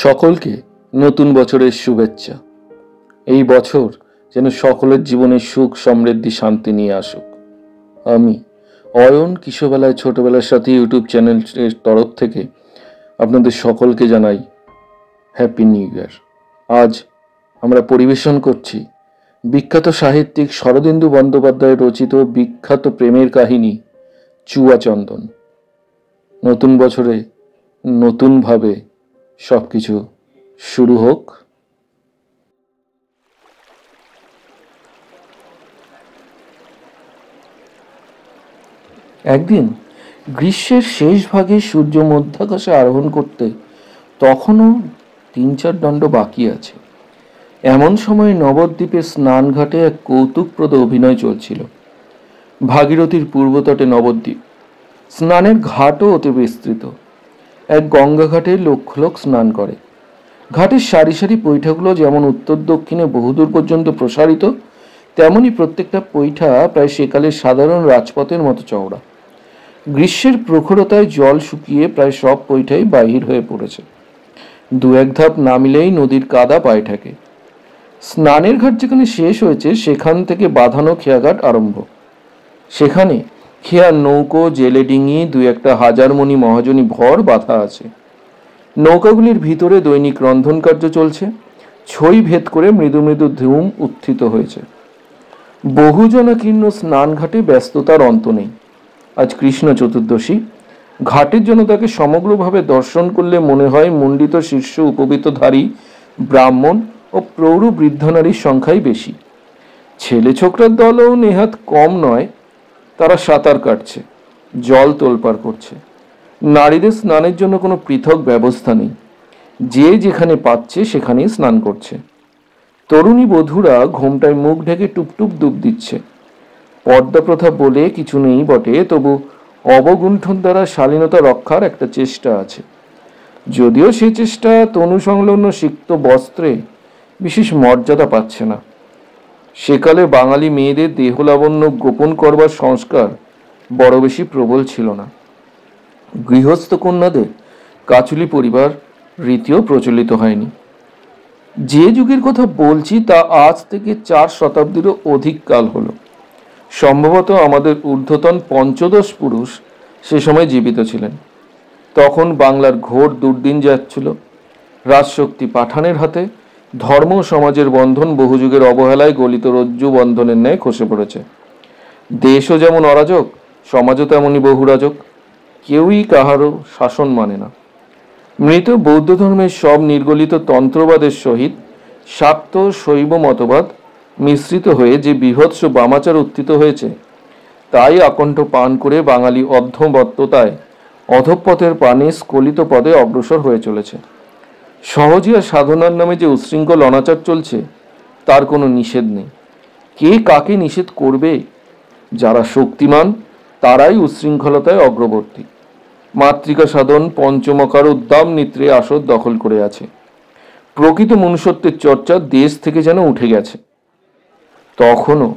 সকলকে নতুন বছরের শুভেচ্ছা। এই বছর যেন সকলের জীবনে সুখ সমৃদ্ধি শান্তি নিয়ে আসুক। আমি অয়ন কিশোরবেলায় ছোটবেলার সাথে ইউটিউব চ্যানেলের তরফ থেকে আপনাদের সকলকে জানাই হ্যাপি নিউ ইয়ার। আজ আমরা পরিবেশন করছি বিখ্যাত সাহিত্যিক শরদিন্দু বন্দ্যোপাধ্যায় রচিত বিখ্যাত প্রেমের কাহিনী চুয়াচন্দন। নতুন বছরে নতুনভাবে সব কিছু শুরু হোক। একদিন গ্রীষ্মের শেষ ভাগে সূর্য মধ্যাকাশে আরোহণ করতে তখনও ৩-৪ দণ্ড বাকি আছে। এমন সময় নবদ্বীপে স্নানঘাটে এক কৌতুকপ্রদ অভিনয় চলছিল। ভাগীরথীর পূর্বতটে নবদ্বীপ, স্নানের ঘাটও অতি বিস্তৃত। এক গঙ্গা ঘাটে লক্ষ লোক স্নান করে। ঘাটের সারি সারি পৈঠাগুলো যেমন উত্তর দক্ষিণে বহুদূর পর্যন্ত প্রসারিত, তেমনি প্রত্যেকটা পৈঠা প্রায় সেকালের সাধারণ রাজপথের মতো চওড়া। গ্রীষ্মের প্রখরতায় জল শুকিয়ে প্রায় সব পৈঠাই বাহির হয়ে পড়েছে। দু এক ধাপ নামিলেই নদীর কাদা পায়ে ঠেকে। স্নানের ঘাট যেখানে শেষ হয়েছে সেখান থেকে বাঁধানো খেয়াঘাট আরম্ভ। সেখানে খেয়ার নৌকো, জেলে ডিঙি, ২-১টা হাজারমণি মহাজনী ভর বাঁধা আছে। নৌকাগুলির ভিতরে দৈনিক রন্ধন কার্য চলছে। ছই ভেদ করে মৃদু মৃদু ধূম উত্থিত হয়েছে। বহুজনাকীর্ণ স্নান ঘাটে ব্যস্ততার অন্ত নেই। আজ কৃষ্ণ চতুর্দশী। ঘাটের জনতাকে সমগ্রভাবে দর্শন করলে মনে হয় মণ্ডিত শীর্ষ উপবীতধারী ব্রাহ্মণ ও প্রৌঢ় বৃদ্ধ নারীর সংখ্যাই বেশি। ছেলে ছোকরার দলও নেহাত কম নয়। তারা সাঁতার কাটছে, জল তোলপাড় করছে। নারীদের স্নানের জন্য কোনো পৃথক ব্যবস্থা নেই। যে যেখানে পাচ্ছে সেখানেই স্নান করছে। তরুণী বধূরা ঘোমটায় মুখ ঢেকে টুপটুপ ডুব দিচ্ছে। পর্দা প্রথা বলে কিছু নেই বটে, তবু অবগুণ্ঠন দ্বারা শালীনতা রক্ষার একটা চেষ্টা আছে। যদিও সে চেষ্টা তনু সংলগ্ন সিক্ত বস্ত্রে বিশেষ মর্যাদা পাচ্ছে না। সেকালে বাঙালি মেয়েদের দেহলাবণ্য গোপন করবার সংস্কার বড় বেশি প্রবল ছিল না। গৃহস্থ কন্যাদের কাচুলি পরিবার রীতিও প্রচলিত হয়নি। যে যুগের কথা বলছি তা আজ থেকে ৪ শতাব্দীরও অধিক কাল হলো। সম্ভবত আমাদের ঊর্ধ্বতন পঞ্চদশ পুরুষ সে সময় জীবিত ছিলেন। তখন বাংলার ঘোর দুর্দিন যাচ্ছিল। রাজশক্তি পাঠানের হাতে। ধর্ম সমাজের বন্ধন বহু যুগের অবহেলায় গলিত রজ্জু বন্ধনের ন্যায় খসে পড়েছে। দেশও যেমন অরাজক, সমাজও তেমনই বহুরাজক। কেউই কাহারও শাসন মানে না। মৃত বৌদ্ধ ধর্মের সব নির্গলিত তন্ত্রবাদের সহিত শাক্ত শৈব মতবাদ মিশ্রিত হয়ে যে বীভৎস বামাচার উত্থিত হয়েছে, তাই আকণ্ঠ পান করে বাঙালি অধ্যবত্ততায় অধঃপথের পানে স্খলিত পদে অগ্রসর হয়ে চলেছে। সহজিয়া সাধনার নামে যে উচ্ছৃঙ্খল অনাচার চলছে, তার কোনো নিষেধ নেই। কে কাকে নিষেধ করবে? যারা শক্তিমান তারাই উচ্ছৃঙ্খলতায় অগ্রবর্তী। মাতৃকা সাধন পঞ্চমকার উদ্দাম নিত্রে আসর দখল করে আছে। প্রকৃত মনুষ্যত্বের চর্চা দেশ থেকে যেন উঠে গেছে। তখনও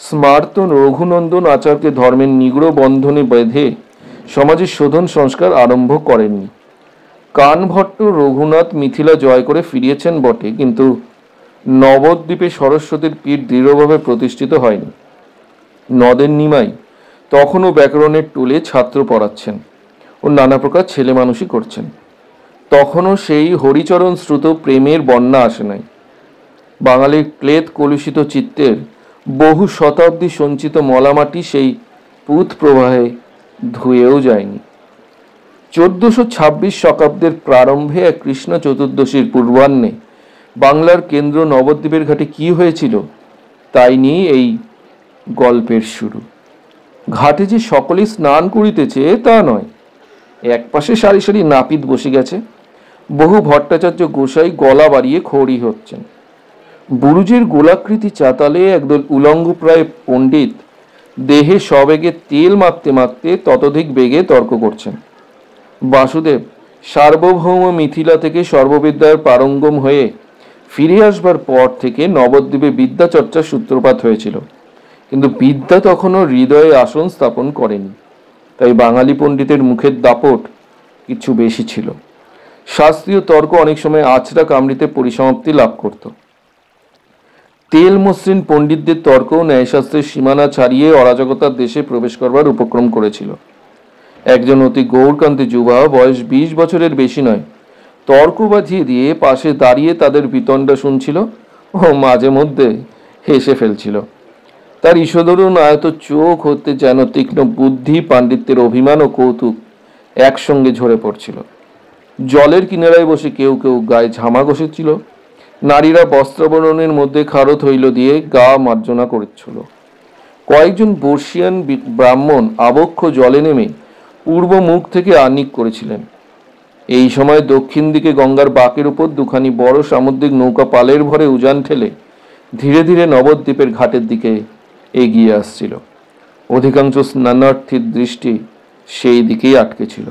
স্মার্ত রঘুনন্দন আচারকে ধর্মের নিগূঢ় বন্ধনে বেঁধে সমাজের শোধন সংস্কার আরম্ভ করেননি। কানভট্ট রঘুনাথ মিথিলা জয় করে ফিরিয়েছেন বটে, কিন্তু নবদ্বীপে সরস্বতীর পীঠ দৃঢ়ভাবে প্রতিষ্ঠিত হয়নি। নদের নিমাই তখনও ব্যাকরণের টুলে ছাত্র পড়াচ্ছেন ও নানা প্রকার ছেলে মানুষই করছেন। তখনও সেই হরিচরণ শ্রুত প্রেমের বন্যা আসে নাই। বাঙালির ক্লেদ কলুষিত চিত্তের বহু শতাব্দী সঞ্চিত মলামাটি সেই পুত প্রবাহে ধুয়েও যায়নি। ১৪২৬ শতাব্দীর প্রারম্ভে এক কৃষ্ণ চতুর্দশীর পূর্বাহ্নে বাংলার কেন্দ্র নবদ্বীপের ঘাটে কি হয়েছিল তাই নিয়ে এই গল্পের শুরু। ঘাটে যে সকলেই স্নান করিতেছে তা নয়। এক পাশে সারি সারি নাপিত বসে গেছে। বহু ভট্টাচার্য গোসাই গলা বাড়িয়ে খড়ি হচ্ছেন। বুরুজের গোলাকৃতি চাতালে একদল উলঙ্গপ্রায় পণ্ডিত দেহে সবেগে তেল মাখতে মাখতে ততোধিক বেগে তর্ক করছেন। বাসুদেব সার্বভৌম মিথিলা থেকে সর্ববিদ্যার পারঙ্গম হয়ে ফিরে আসবার পর থেকে নবদ্বীপে বিদ্যাচর্চার সূত্রপাত হয়েছিল, কিন্তু বিদ্যা তখনও হৃদয়ে আসন স্থাপন করেনি। তাই বাঙালি পণ্ডিতের মুখের দাপট কিছু বেশি ছিল। শাস্ত্রীয় তর্ক অনেক সময় আছড়া কামড়িতে পরিসমাপ্তি লাভ করত। তেল মসৃণ পণ্ডিতদের তর্কও ন্যায়শাস্ত্রের সীমানা ছাড়িয়ে অরাজকতার দেশে প্রবেশ করবার উপক্রম করেছিল। একজন অতি গৌরকান্তি যুবা, বয়স 20 বছরের বেশি নয়, তর্ক বাজিয়ে দিয়ে পাশে দাঁড়িয়ে তাদের বিতণ্ডা শুনছিল ও মাঝে মধ্যে হেসে ফেলছিল। তার ঈষদরুণ আয়ত চোখ হতে যেন তীক্ষ্ণ বুদ্ধি, পাণ্ডিত্যের অভিমান ও কৌতুক একসঙ্গে ঝরে পড়ছিল। জলের কিনারায় বসে কেউ কেউ গায়ে ঝামা ঘষেছিল, নারীরা বস্ত্রাবরণের মধ্যে খারো তৈল দিয়ে গা মার্জনা করেছিল। কয়েকজন বর্ষিয়ান ব্রাহ্মণ আবক্ষ জলে নেমে পূর্ব মুখ থেকে আহ্নিক করেছিলেন। এই সময় দক্ষিণ দিকে গঙ্গার বাঁকের উপর দুখানি বড় সামুদ্রিক নৌকা পালের ভরে উজান ঠেলে ধীরে ধীরে নবদ্বীপের ঘাটের দিকে এগিয়ে আসছিল। অধিকাংশ স্নানার্থীর দৃষ্টি সেই দিকেই আটকে ছিল।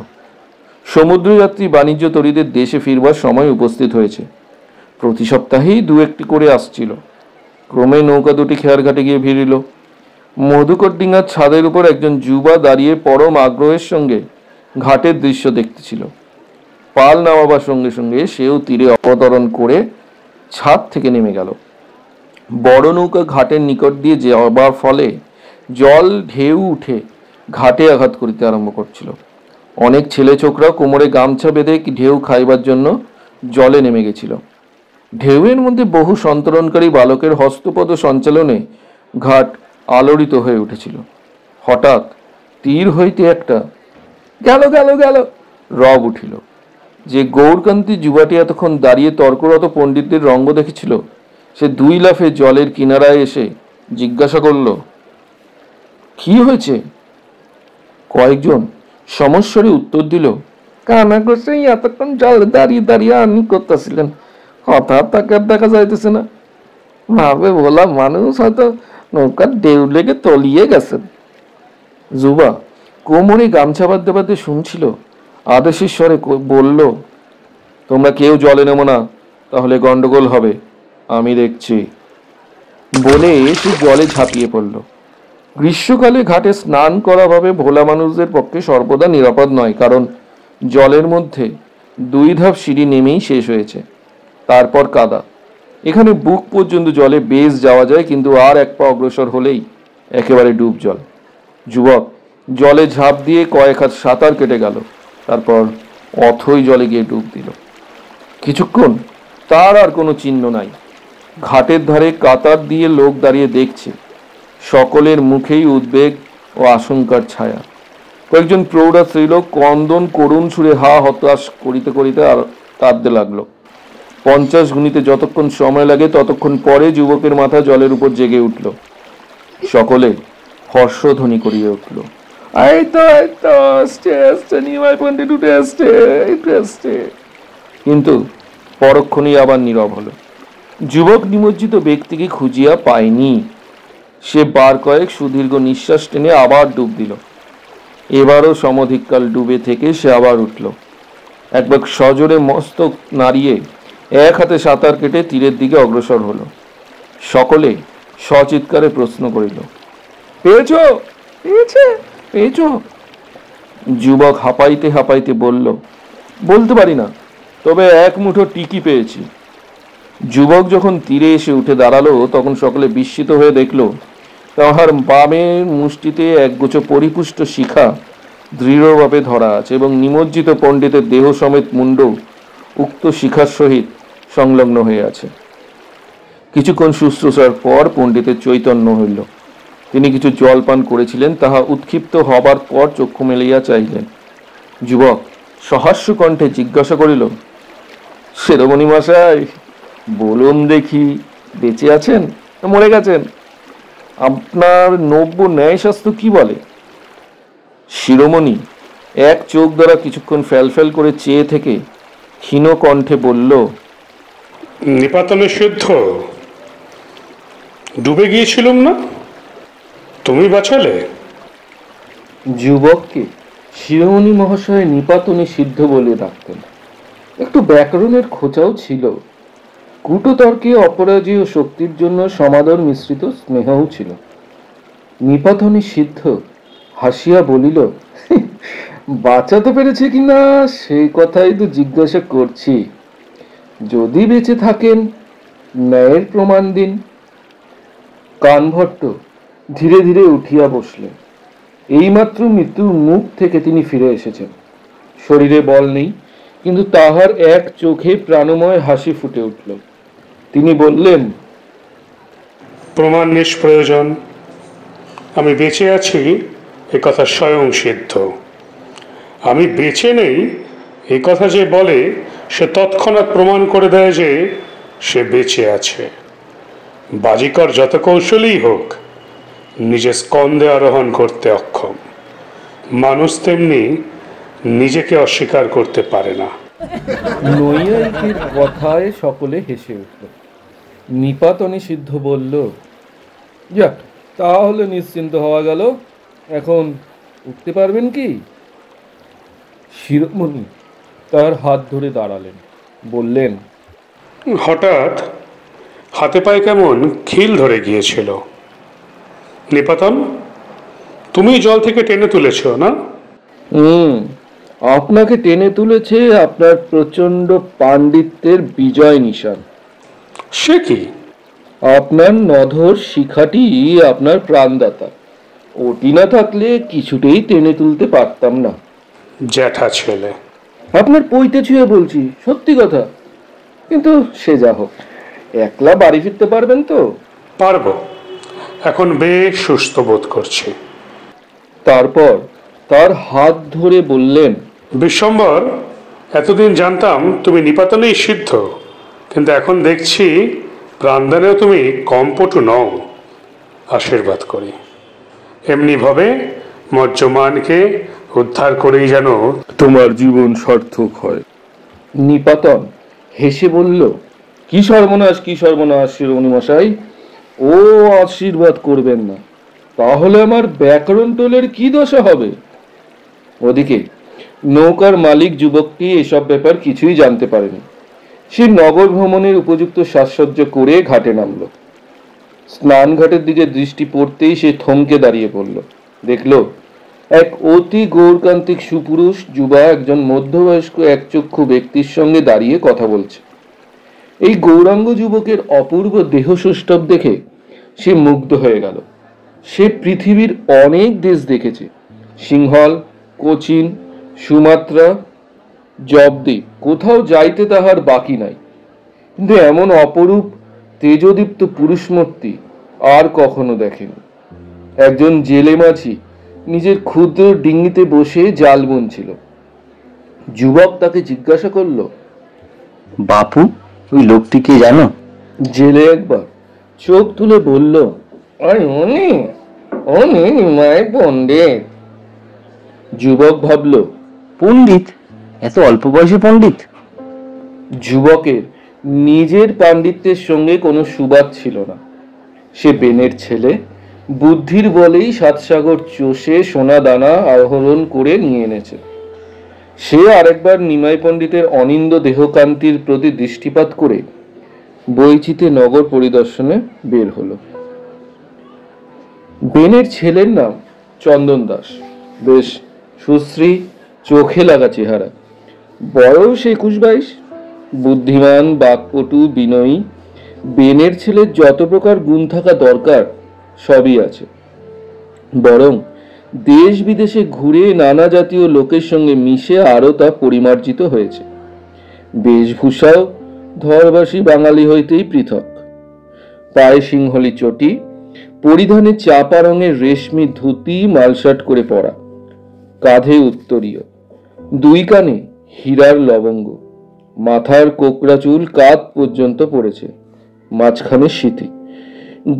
সমুদ্রযাত্রী বাণিজ্য তরীদের দেশে ফিরবার সময় উপস্থিত হয়েছে। প্রতি সপ্তাহেই 2-1টি করে আসছিল। ক্রমে নৌকা দুটি খেয়ারঘাটে গিয়ে ভিড়িল। মধুকর ডিঙার ছাদের উপর একজন যুবা দাঁড়িয়ে পরম আগ্রহের সঙ্গে ঘাটের দৃশ্য দেখতেছিল। পাল নামাবার সঙ্গে সঙ্গে সেও তীরে অবতরণ করে ছাদ থেকে নেমে গেল। বড় নৌকা ঘাটের নিকট দিয়ে যাওয়ার ফলে জল ঢেউ উঠে ঘাটে আঘাত করিতে আরম্ভ করছিল। অনেক ছেলে ছোকরা কোমরে গামছা বেঁধে ঢেউ খাইবার জন্য জলে নেমে গেছিল। ঢেউয়ের মধ্যে বহু সন্তরণকারী বালকের হস্তপদ সঞ্চালনে ঘাট আলোড়িত হয়ে উঠেছিল। হঠাৎ তীর হইতে একটা গেল গেল গেল রব উঠিল। যে গৌরকান্তি যুবাটি এতক্ষণ দাঁড়িয়ে তর্করত পণ্ডিতদের রঙ্গ দেখেছিল, সে 2 লাফে জলের কিনারায় এসে জিজ্ঞাসা করল, কি হয়েছে? কয়েকজন সমস্বরে উত্তর দিল, কানা গোসাই এতক্ষণ জলে দাঁড়িয়ে দাঁড়িয়ে আহ্নিক করতেছিলেন, হঠাৎ তাকে আর দেখা যাইতেছে না। ভাবে বলা মানুষ হয়তো নৌকার ঢেউ লেগে তলিয়ে গেছেন। যুবা কোমরে গামছা বাঁধতে বাঁধতে শুনছিল। আদেশের স্বরে বলল, তোমরা কেউ জলে নেমো না, তাহলে গন্ডগোল হবে, আমি দেখছি। বলে সে জলে ঝাঁপিয়ে পড়ল। গ্রীষ্মকালে ঘাটে স্নান করা ভাবে ভোলা মানুষদের পক্ষে সর্বদা নিরাপদ নয়, কারণ জলের মধ্যে 2 ধাপ সিঁড়ি নেমেই শেষ হয়েছে, তারপর কাদা। এখানে বুক পর্যন্ত জলে বেশ যাওয়া যায়, কিন্তু আর 1 পা অগ্রসর হলেই একেবারে ডুব জল। যুবক জলে ঝাঁপ দিয়ে কয়েক হাত সাঁতার কেটে গেল, তারপর অথই জলে গিয়ে ডুব দিল। কিছুক্ষণ তার আর কোনো চিহ্ন নাই। ঘাটের ধারে কাতার দিয়ে লোক দাঁড়িয়ে দেখছে। সকলের মুখেই উদ্বেগ ও আশঙ্কার ছায়া। কয়েকজন প্রৌঢ়া স্ত্রীলোক ক্রন্দন করুণ সুরে হা হতাশ করিতে করিতে আর কাঁদতে লাগলো। 50 গুণিতে যতক্ষণ সময় লাগে ততক্ষণ পরে যুবকের মাথা জলের উপর জেগে উঠল। সকলে হর্ষধ্বনি করিয়ে উঠল, কিন্তু পরক্ষণেই আবার নীরব হলো। যুবক নিমজ্জিত ব্যক্তিকে খুঁজিয়া পায়নি। সে বার কয়েক সুদীর্ঘ নিঃশ্বাস টেনে আবার ডুব দিল। এবারও সমধিককাল ডুবে থেকে সে আবার উঠল। একবার সজোরে মস্তক নাড়িয়ে 1 হাতে সাঁতার কেটে তীরের দিকে অগ্রসর হলো। সকলে সচিৎকারে প্রশ্ন করিল, পেয়েছ পেয়েছে পেয়েছ? যুবক হাঁপাইতে হাঁপাইতে বলল, বলতে পারি না, তবে 1 মুঠো টিকি পেয়েছি। যুবক যখন তীরে এসে উঠে দাঁড়ালো, তখন সকলে বিস্মিত হয়ে দেখল তাহার বামের মুষ্টিতে একগুচ্ছ পরিপুষ্ট শিখা দৃঢ়ভাবে ধরা আছে এবং নিমজ্জিত পণ্ডিতের দেহ সমেত মুন্ড উক্ত শিখার সহিত সংলগ্ন হয়ে আছে। কিছুক্ষণ শুশ্রূষার পর পণ্ডিতের চৈতন্য হইল। তিনি কিছু জলপান করেছিলেন, তাহা উৎক্ষিপ্ত হবার পর চক্ষু মেলিয়া চাইলেন। যুবক সহাস্য কণ্ঠে জিজ্ঞাসা করিল, শিরোমণি মশাই, বলুন দেখি, বেঁচে আছেন না মরে গেছেন? আপনার নব্য ন্যায়শাস্ত্র কি বলে? শিরোমণি এক চোখ দ্বারা কিছুক্ষণ ফ্যালফ্যাল করে চেয়ে থেকে ক্ষীণ কণ্ঠে বলল, নিপাতনে সিদ্ধ ডুবে গিয়েছিলাম না, তুমি বাঁচালে। যুবককে শিরোমণি মহাশয় নিপাতনে সিদ্ধ বলে ডাকতেন। একটু ব্যাকরণের খোঁচাও ছিল। কূটতর্কে অপরাজেয় শক্তির জন্য সমাদর মিশ্রিত স্নেহও ছিল। নিপাতনে সিদ্ধ হাসিয়া বলিল, বাঁচাতে পেরেছে কিনা সেই কথাই তো জিজ্ঞাসা করছি। যদি বেঁচে থাকেন ন্যায়ের প্রমাণ দিন। কানভট্ট ধীরে ধীরে উঠিয়া বসলেন। এইমাত্র মৃত্যুর মুখ থেকে তিনি ফিরে এসেছেন। শরীরে বল নেই, কিন্তু তাহার এক চোখে প্রাণময় হাসি ফুটে উঠল। তিনি বললেন, প্রমাণ নিষ্প্রয়োজন। আমি বেঁচে আছি এ কথা স্বয়ং সিদ্ধ। আমি বেঁচে নেই এ কথা যে বলে সে তৎক্ষণাৎ প্রমাণ করে দেয় যে সে বেঁচে আছে। বাজিকর যত কৌশলী হোক, নিজে স্কন্ধে আরোহণ করতে অক্ষম। মানুষ তেমনি নিজেকে অস্বীকার করতে পারে না। নৈয়ায়িকের কথায় সকলে হেসে উঠল। নিপাতনে সিদ্ধ বলল, যাক, তাহলে নিশ্চিন্ত হওয়া গেল। এখন উঠতে পারবেন কি? শিরোমণি তার হাত ধরে দাঁড়ালেন, বললেন, হঠাৎ হাতে পায়ে কেমন খিল ধরে গিয়েছিল। নিপাতন, তুমি জল থেকে টেনে তুলেছ না? আপনাকে টেনে তুলেছে আপনার প্রচন্ড পাণ্ডিত্যের বিজয় নিশান। সে কি? আপনার নধর শিখাটি আপনার প্রাণদাতা। ওটি না থাকলে কিছুতেই টেনে তুলতে পারতাম না। জ্যাঠা ছেলে। আপনার পৈতে ছুঁয়ে বলছি, সত্যি কথা। কিন্তু সে যা হোক, একলা বাড়ি ফিরতে পারবেন তো? পারবো, এখন বেশ সুস্থ বোধ করছি। তারপর তার হাত ধরে বললেন, বিশ্বম্বর, এতদিন জানতাম তুমি নিপাতনেই সিদ্ধ, কিন্তু এখন দেখছি প্রাণদানেও তুমি কম পটু নও। আশীর্বাদ করি, এমনি ভাবে মজ্জমানকে উদ্ধার করেই যেন তোমার জীবন সার্থক হয়। নিপাতন হেসে বলল, কি সর্বনাশ, কি সর্বনাশ শিরোমণি মশাই, ও আশীর্বাদ করবেন না, তাহলে আমার ব্যাকরণ টোলের কি দশা হবে? ওদিকে নৌকার মালিক যুবকটি এসব ব্যাপার কিছুই জানতে পারেনি। সে নগর ভ্রমণের উপযুক্ত সাজসজ্জ করে ঘাটে নামল। স্নান ঘাটের দিকে দৃষ্টি পড়তেই সে থমকে দাঁড়িয়ে পড়ল। দেখল এক অতি গৌরকান্তিক সুপুরুষ যুবা একজন মধ্যবয়স্ক একচক্ষু ব্যক্তির সঙ্গে দাঁড়িয়ে কথা বলছে। এই গৌরাঙ্গ যুবকের অপূর্ব দেহ সৌষ্ঠব দেখে সে মুগ্ধ হয়ে গেল। সে পৃথিবীর অনেক দেশ দেখেছে, সিংহল, কোচিন, সুমাত্রা, জবদ্বীপ, কোথাও যাইতে তাহার বাকি নাই। কিন্তু এমন অপরূপ তেজদীপ্ত পুরুষমূর্তি আর কখনো দেখেনি। একজন জেলে মাঝি নিজের ক্ষুদ্র ডিঙিতে বসে জাল বুনছিল। যুবক তাকে জিজ্ঞাসা করল, বাপু, ওই লোকটিকে জানো? জেলে একবার চোখ তুলে বলল, উনি উনি নিমাই পণ্ডিত। যুবক ভাবল, পণ্ডিত? এত অল্প বয়সে পণ্ডিত? যুবকের নিজের পাণ্ডিত্যের সঙ্গে কোনো সুবাদ ছিল না। সে বেনের ছেলে, বুদ্ধির বলেই সাতসাগর চষে সোনা দানা আহরণ করে নিয়ে এনেছে। সে আরেকবার নিমাই পণ্ডিতের অনিন্দ দেহকান্তির প্রতি দৃষ্টিপাত করে বইচিতে নগর পরিদর্শনে বের হলো। বেনের ছেলের নাম চন্দন দাস। বেশ সুশ্রী, চোখে লাগা চেহারা, বয়স 21-22, বুদ্ধিমান, বাকপটু, বিনয়ী। বেনের ছেলের যত প্রকার গুণ থাকা দরকার সবই আছে। বরং দেশ বিদেশে ঘুরে নানা জাতীয় লোকের সঙ্গে মিশে আরও তা পরিমার্জিত হয়েছে। বেশভূষাও ধরবাসী বাঙালি হইতেই পৃথক। পায়ে সিংহলি চটি, পরিধানে চাপা রঙের রেশমি ধুতি মালসাট করে পরা, কাঁধে উত্তরীয়, দুই কানে হীরার লবঙ্গ, মাথার কোকড়া চুল কাঁধ পর্যন্ত পড়েছে, মাঝখানে সিঁথি,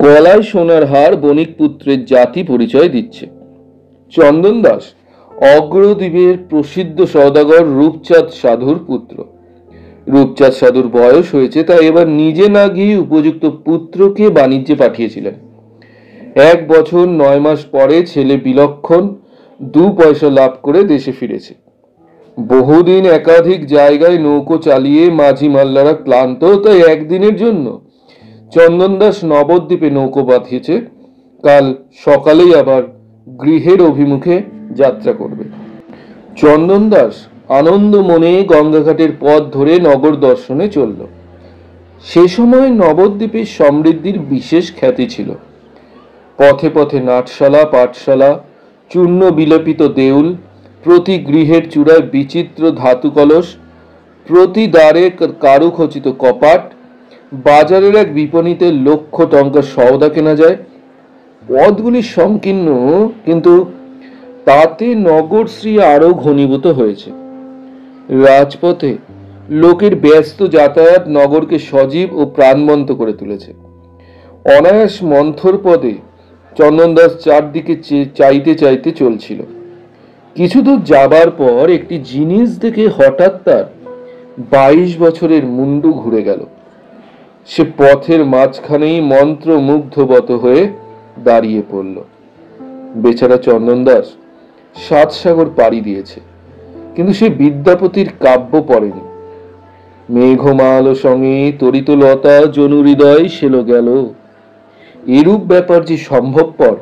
গলায় সোনার হার বণিক পুত্রের জাতি পরিচয় দিচ্ছে। চন্দন দাস অগ্রদ্বীপের প্রসিদ্ধ সওদাগর রূপচাঁদ সাধুর পুত্র। রূপচাঁদ সাধুর বয়স হয়েছে, তাই এবার নিজে না গিয়ে উপযুক্ত পুত্রকে বাণিজ্যে পাঠিয়েছিলেন। 1 বছর 9 মাস পরে ছেলে বিলক্ষণ 2 পয়সা লাভ করে দেশে ফিরেছে। বহুদিন একাধিক জায়গায় নৌকো চালিয়ে মাঝি মাল্লারা ক্লান্ত, তাই একদিনের জন্য চন্দন দাস নবদ্বীপে নৌকো বাঁধিয়েছে। কাল সকালেই আবার গৃহের অভিমুখে যাত্রা করবে। চন্দন দাস আনন্দ মনে গঙ্গাঘাটের পথ ধরে নগর দর্শনে চলল। সে সময় নবদ্বীপের সমৃদ্ধির বিশেষ খ্যাতি ছিল। পথে পথে নাটশালা, পাঠশালা, চূর্ণ বিলেপিত দেউল, প্রতি গৃহের চূড়ায় বিচিত্র ধাতু কলস, প্রতি দ্বারে কারুখচিত কপাট, বাজারের এক বিপণীতে লক্ষ টঙ্কার সওদা কেনা যায়। পথগুলি সংকীর্ণ, কিন্তু তাতে নগরশ্রী আরো ঘনীভূত হয়েছে। রাজপথে লোকের ব্যস্ত যাতায়াত নগরকে সজীব ও প্রাণবন্ত করে তুলেছে। অনায়াস মন্থর পদে চন্দনদাস চারদিকে চাইতে চাইতে চলছিল। কিছু দূর যাবার পর একটি জিনিস দেখে হঠাৎ তার 22 বছরের মুন্ডু ঘুরে গেল। সে পথের মাঝখানেই মন্ত্রমুগ্ধবত হয়ে দাঁড়িয়ে পড়ল। বেচারা চন্দনদাস 7 সাগর পাড়ি দিয়েছে, কিন্তু সে বিদ্যাপতির কাব্য পড়েনি। মেঘমাল সঙ্গে তরিত লতা জনু হৃদয় সেল গেল, এরূপ ব্যাপার যে সম্ভবপর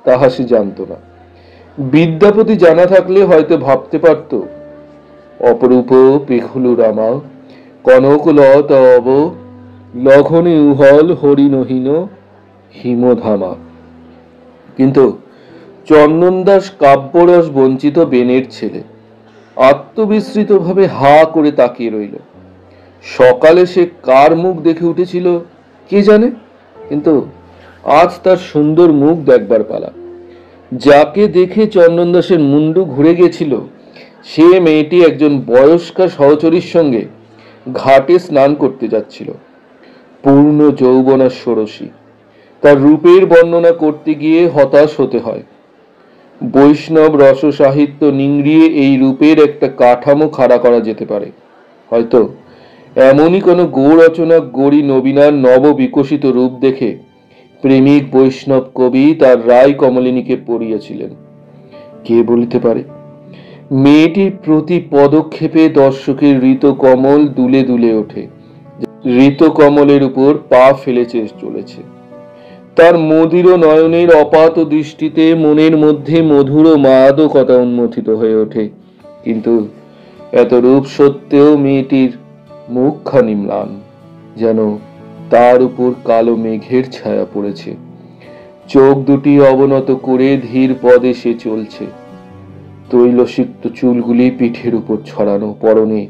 তাহা সে জানত না। বিদ্যাপতি জানা থাকলে হয়তো ভাবতে পারত, অপরূপ পেখুলু রামা কনক লতা অব লঘনে উহল হরিণহীন হিমধামা। কিন্তু চন্দনদাস কাব্যরস বঞ্চিত বেনের ছেলে আত্মবিস্মৃত ভাবে হা করে তাকিয়ে রইল। সকালে সে কার মুখ দেখে উঠেছিল কে জানে, কিন্তু আজ তার সুন্দর মুখ দেখবার পালা। যাকে দেখে চন্দনদাসের মুন্ডু ঘুরে গেছিল সে মেয়েটি একজন বয়স্কা সহচরীর সঙ্গে ঘাটে স্নান করতে যাচ্ছিল। পূর্ণ যৌবনা ষোড়শী, তার রূপের বর্ণনা করতে গিয়ে হতাশ হতে হয়। বৈষ্ণব রস সাহিত্য নিংড়িয়ে এই রূপের একটা কাঠামো খাড়া করা যেতে পারে। হয়তো এমনই কোনো গো রচনা গৌরী নবীনার নব বিকশিত রূপ দেখে প্রেমিক বৈষ্ণব কবি তার রায় কমলিনীকে পড়িয়েছিলেন, কে বলিতে পারে। মেয়েটির প্রতি পদক্ষেপে দর্শকের ঋত কমল দুলে দুলে ওঠে, ঋত কমলের উপর পা ফেলেছে চলেছে। তার মদির নয়নের অপাত দৃষ্টিতে মনের মধ্যে মধুর মাদকতা উন্মোচিত হয়ে ওঠে। কিন্তু এত রূপ সত্ত্বেও মেয়েটির মুখখানি ম্লান, যেন তার উপর কালো মেঘের ছায়া পড়েছে। চোখ দুটি অবনত করে ধীর পদে সে চলছে। তৈলসিক্ত চুলগুলি পিঠের উপর ছড়ানো, পরনে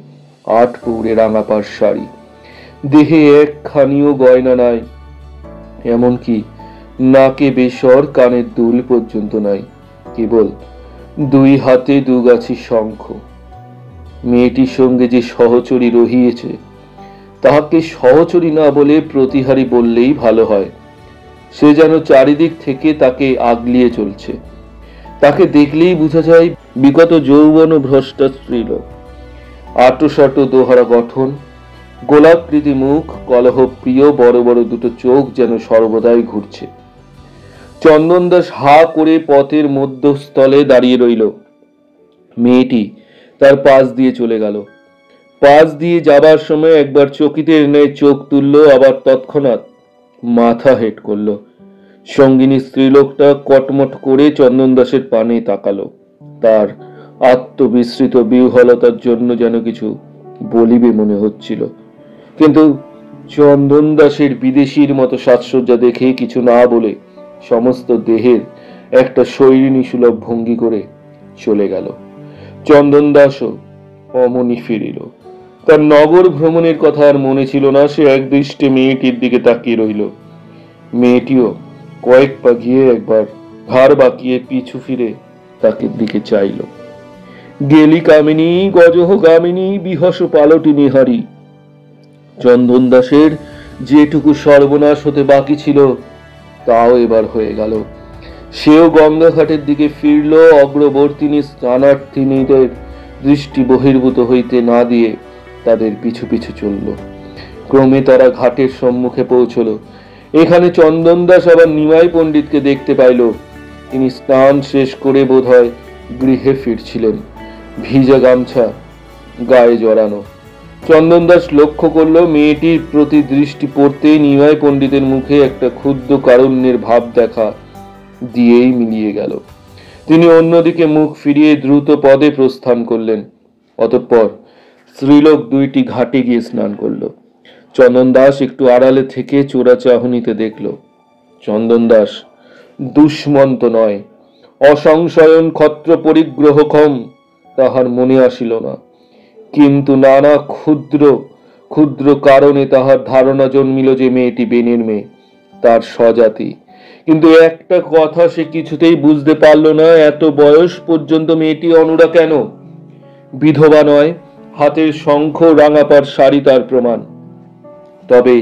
8 পৌরে রাঙাপাড় শাড়ি, দেহে একখানিও গয়না নাই, এমনকি নাকে বেসর, কানের দুল পর্যন্ত নাই, কেবল 2 হাতে 2 গাছি শঙ্খ। মেয়েটির সঙ্গে যে সহচরী রহিয়েছে তাহাকে সহচরী না বলে প্রতিহারী বললেই ভালো হয়। সে যেন চারিদিক থেকে তাকে আগলিয়ে চলছে। তাকে দেখলেই বোঝা যায় বিগত যৌবন ভ্রষ্টা স্ত্রীলোক। আটোসাটো দোহারা গঠন, গোলাকৃতি মুখ, কলহ প্রিয় বড় বড় দুটো চোখ যেন সর্বদাই ঘুরছে। চন্দনদাস হা করে পথের মধ্যস্থলে দাঁড়িয়ে রইল। মেয়েটি তার পাশ দিয়ে চলে গেল। পাশ দিয়ে যাবার সময় একবার চকিতের ন্যায় চোখ তুলল, আবার তৎক্ষণাৎ মাথা হেট করল। সঙ্গিনী স্ত্রীলোকটা কটমট করে চন্দনদাসের পানে তাকালো। তার আত্মবিস্মৃত বিহ্বলতার জন্য যেন কিছু বলিবে মনে হচ্ছিল, কিন্তু চন্দনদাসের বিদেশির মতো সাজসজ্জা দেখে কিছু না বলে সমস্ত দেহের একটা শৈরিনী সুলভ ভঙ্গি করে চলে গেল। চন্দনদাসও অমনি ফিরিল। তার নগর ভ্রমণের কথা আর মনে ছিল না। সে একদৃষ্টে মেয়েটির দিকে তাকিয়ে রইল। মেয়েটিও কয়েক পা গিয়ে একবার ঘাড় বাঁকিয়ে পিছু ফিরে তাকে দিকে চাইল। গেলি কামিনী গজহ গামিনী বিহস পালটি নিহারি। চন্দন দাসের যেটুকু সর্বনাশ হতে বাকি ছিল তাও এবার হয়ে গেল। সেও গঙ্গাঘাটের দিকে ফিরল। অগ্রবর্তিনী স্নানার্থিনীদের দৃষ্টি বহির্ভূত হইতে না দিয়ে তাদের পিছু পিছু চলল। ক্রমে তারা ঘাটের সম্মুখে পৌঁছল। এখানে চন্দনদাস আবার নিমাই পণ্ডিতকে দেখতে পাইল। তিনি স্নান শেষ করে বোধহয় গৃহে ফিরছিলেন, ভিজা গামছা গায়ে জড়ানো। চন্দনদাস লক্ষ্য করল মেয়েটির প্রতি দৃষ্টি পড়তেই নিমাই পণ্ডিতের মুখে একটা ক্ষুদ্র কারুণ্যের ভাব দেখা দিয়েই মিলিয়ে গেল। তিনি অন্যদিকে মুখ ফিরিয়ে দ্রুত পদে প্রস্থান করলেন। অতঃপর স্ত্রীলোক দুইটি ঘাটে গিয়ে স্নান করল। চন্দন দাস একটু আড়ালে থেকে চোরা চাহনিতে দেখল। চন্দন দাস দুষ্মন্ত নয়, অসংশয়ন ক্ষত্র পরিগ্রহক্ষম তাহার মনে আসিল না, কিন্তু নানা ক্ষুদ্র ক্ষুদ্র কারণে তাহার ধারণা জন্মিল যে মেয়েটি বেনের মেয়ে, তার স্বজাতি। কিন্তু একটা কথা সে কিছুতেই বুঝতে পারল না, এত বয়স পর্যন্ত মেয়েটি অনুরা কেন? বিধবা নয়, হাতের শঙ্খ রাঙাপার শাড়ি তার প্রমাণ। তবে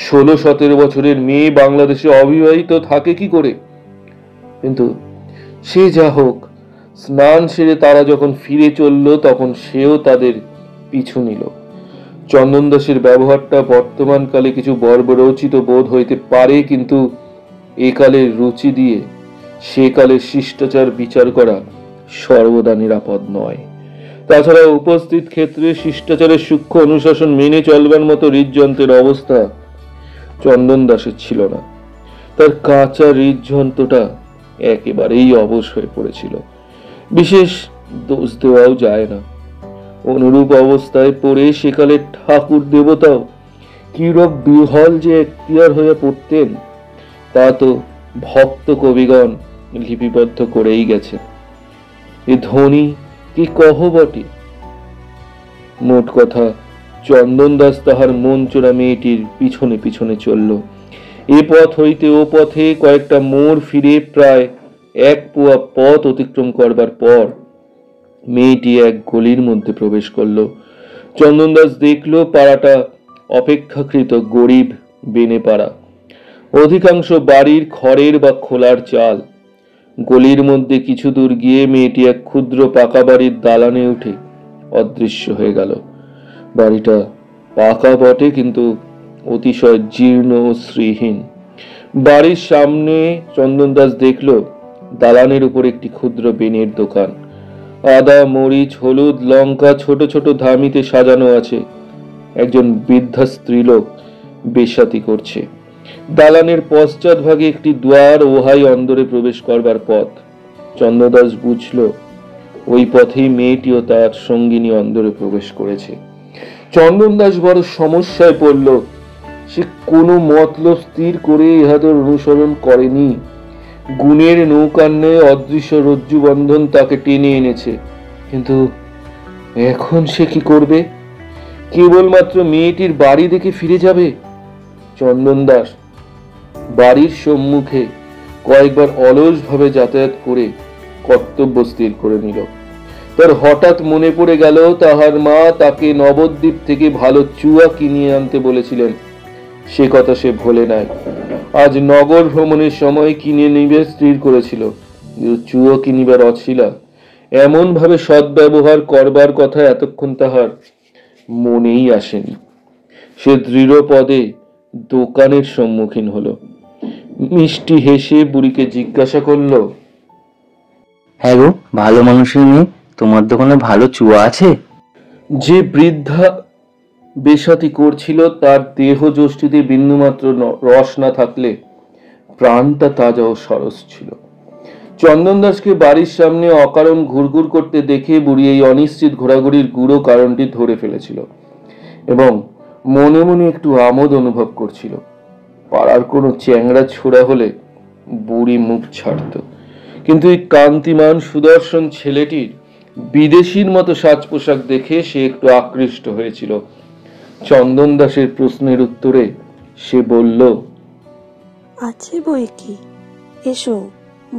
16-17 বছরের মেয়ে বাংলাদেশে অবিবাহিত থাকে কি করে? কিন্তু সে যা হোক, স্নান সেরে তারা যখন ফিরে চলল তখন সেও তাদের পিছু নিল। চন্দন দাসের ব্যবহারটা বর্তমানকালে কিছু বর্বরোচিত বোধ হইতে পারে, কিন্তু একালের রুচি দিয়ে সে কালের শিষ্টাচার বিচার করা সর্বদা নিরাপদ নয়। তাছাড়া উপস্থিত ক্ষেত্রে শিষ্টাচারের সূক্ষ্ম অনুশাসন মেনে চলবার মতো হৃদযন্ত্রের অবস্থা চন্দন দাসের ছিল না। তার কাঁচা হৃদযন্ত্রটা একেবারেই অবশ হয়ে পড়েছিল। বিশেষ দোষ দেওয়াও যায় না। অনুরূপ অবস্থায় পড়ে সেকালের ঠাকুর দেবতাও কিরূপ বিহল যে এখতিয়ার হয়ে পড়তেন তা তো ভক্ত কবিগণ লিপিবদ্ধ করেই গেছে। এ ধ্বনি কি কহ বটে? মোট কথা, চন্দন দাস তাহার মন চোরা মেয়েটির পিছনে পিছনে চলল। এ পথ হইতে ও পথে কয়েকটা মোড় ফিরে প্রায় 1 পোয়া পথ অতিক্রম করবার পর মেয়েটি এক গলির মধ্যে প্রবেশ করল। চন্দন দাস দেখল পাড়াটা অপেক্ষাকৃত গরিব বেনে পাড়া। অধিকাংশ বাড়ির খড়ের বা খোলার চাল। গলির মধ্যে কিছু দূর গিয়ে মেয়েটি এক ক্ষুদ্র পাকা বাড়ির দালানে উঠে অদৃশ্য হয়ে গেল। বাড়িটা পাকা বটে, কিন্তু অতিশয় জীর্ণ ও শ্রীহীন। বাড়ির সামনে চন্দন দাস দেখল দালানের উপর একটি ক্ষুদ্র বেনের দোকান। আদা, মরিচ, হলুদ, লঙ্কা ছোট ছোট ধামিতে সাজানো আছে। একজন বৃদ্ধা স্ত্রীলোক বেশ্যাতি করছে। দালানের পশ্চাৎ ভাগে একটি দুয়ার, ওহাই অন্দরে প্রবেশ করবার পথ। চন্দন দাস বুঝল ওই পথেই মেয়েটিও তার সঙ্গিনী অন্দরে প্রবেশ করেছে। চন্দন দাস বড় সমস্যায় পড়ল। সে কোনো মতলব স্থির করে ইহাদের অনুসরণ করেনি। গুণের নৌকান্নে অদৃশ্য রজ্জু বন্ধন তাকে টেনে এনেছে, কিন্তু এখন সে কি করবে? কেবলমাত্র মেয়েটির বাড়ি দেখে ফিরে যাবে? চন্দন দাস বাড়ির সম্মুখে কয়েকবার অলস ভাবে যাতায়াত করে কর্তব্য স্থির করে নিল। তার হঠাৎ মনে পড়ে গেল তাহার মা তাকে নবদ্বীপ থেকে ভালো চুয়া কিনিয়ে আনতে বলেছিলেন। সে কথা সে ভোলে নাই। আজ নগর ভ্রমণের সময় কিনে নিবে স্থির করেছিল, কিন্তু চুয়ো কিনিবার অছিলা এমন ভাবে সদ্ব্যবহার করবার কথা এতক্ষণ তাহার মনেই আসেনি। সে দৃঢ় পদে দোকানের সম্মুখীন হলো। মিষ্টি হেসে বুড়িকে জিজ্ঞাসা করল, হ্যাঁ গো, ভালো মানুষের মেয়ে, তোমার দোকানে ভালো চুয়া আছে? যে বৃদ্ধা বেশাতি করছিল তার দেহ যষ্টিতে বিন্দুমাত্র রস না থাকলে প্রাণটা তাজা ও সরস ছিল। চন্দন দাসকে বাড়ির সামনে অকারণ ঘুরঘুর করতে দেখে বুড়ি এই অনিশ্চিত ঘোরাঘুরির গুঁড়ো কারণটি ধরে ফেলেছিল এবং মনে মনে একটু আমোদ অনুভব করছিল। পাড়ার কোনো চ্যাংড়া ছোড়া হলে বুড়ি মুখ ছাড়ত, কিন্তু এই কান্তিমান সুদর্শন ছেলেটির বিদেশির মতো সাজ পোশাক দেখে সে একটু আকৃষ্ট হয়েছিল। চন্দন দাসের প্রশ্নের উত্তরে সে বলল, আছে বই কি, এসো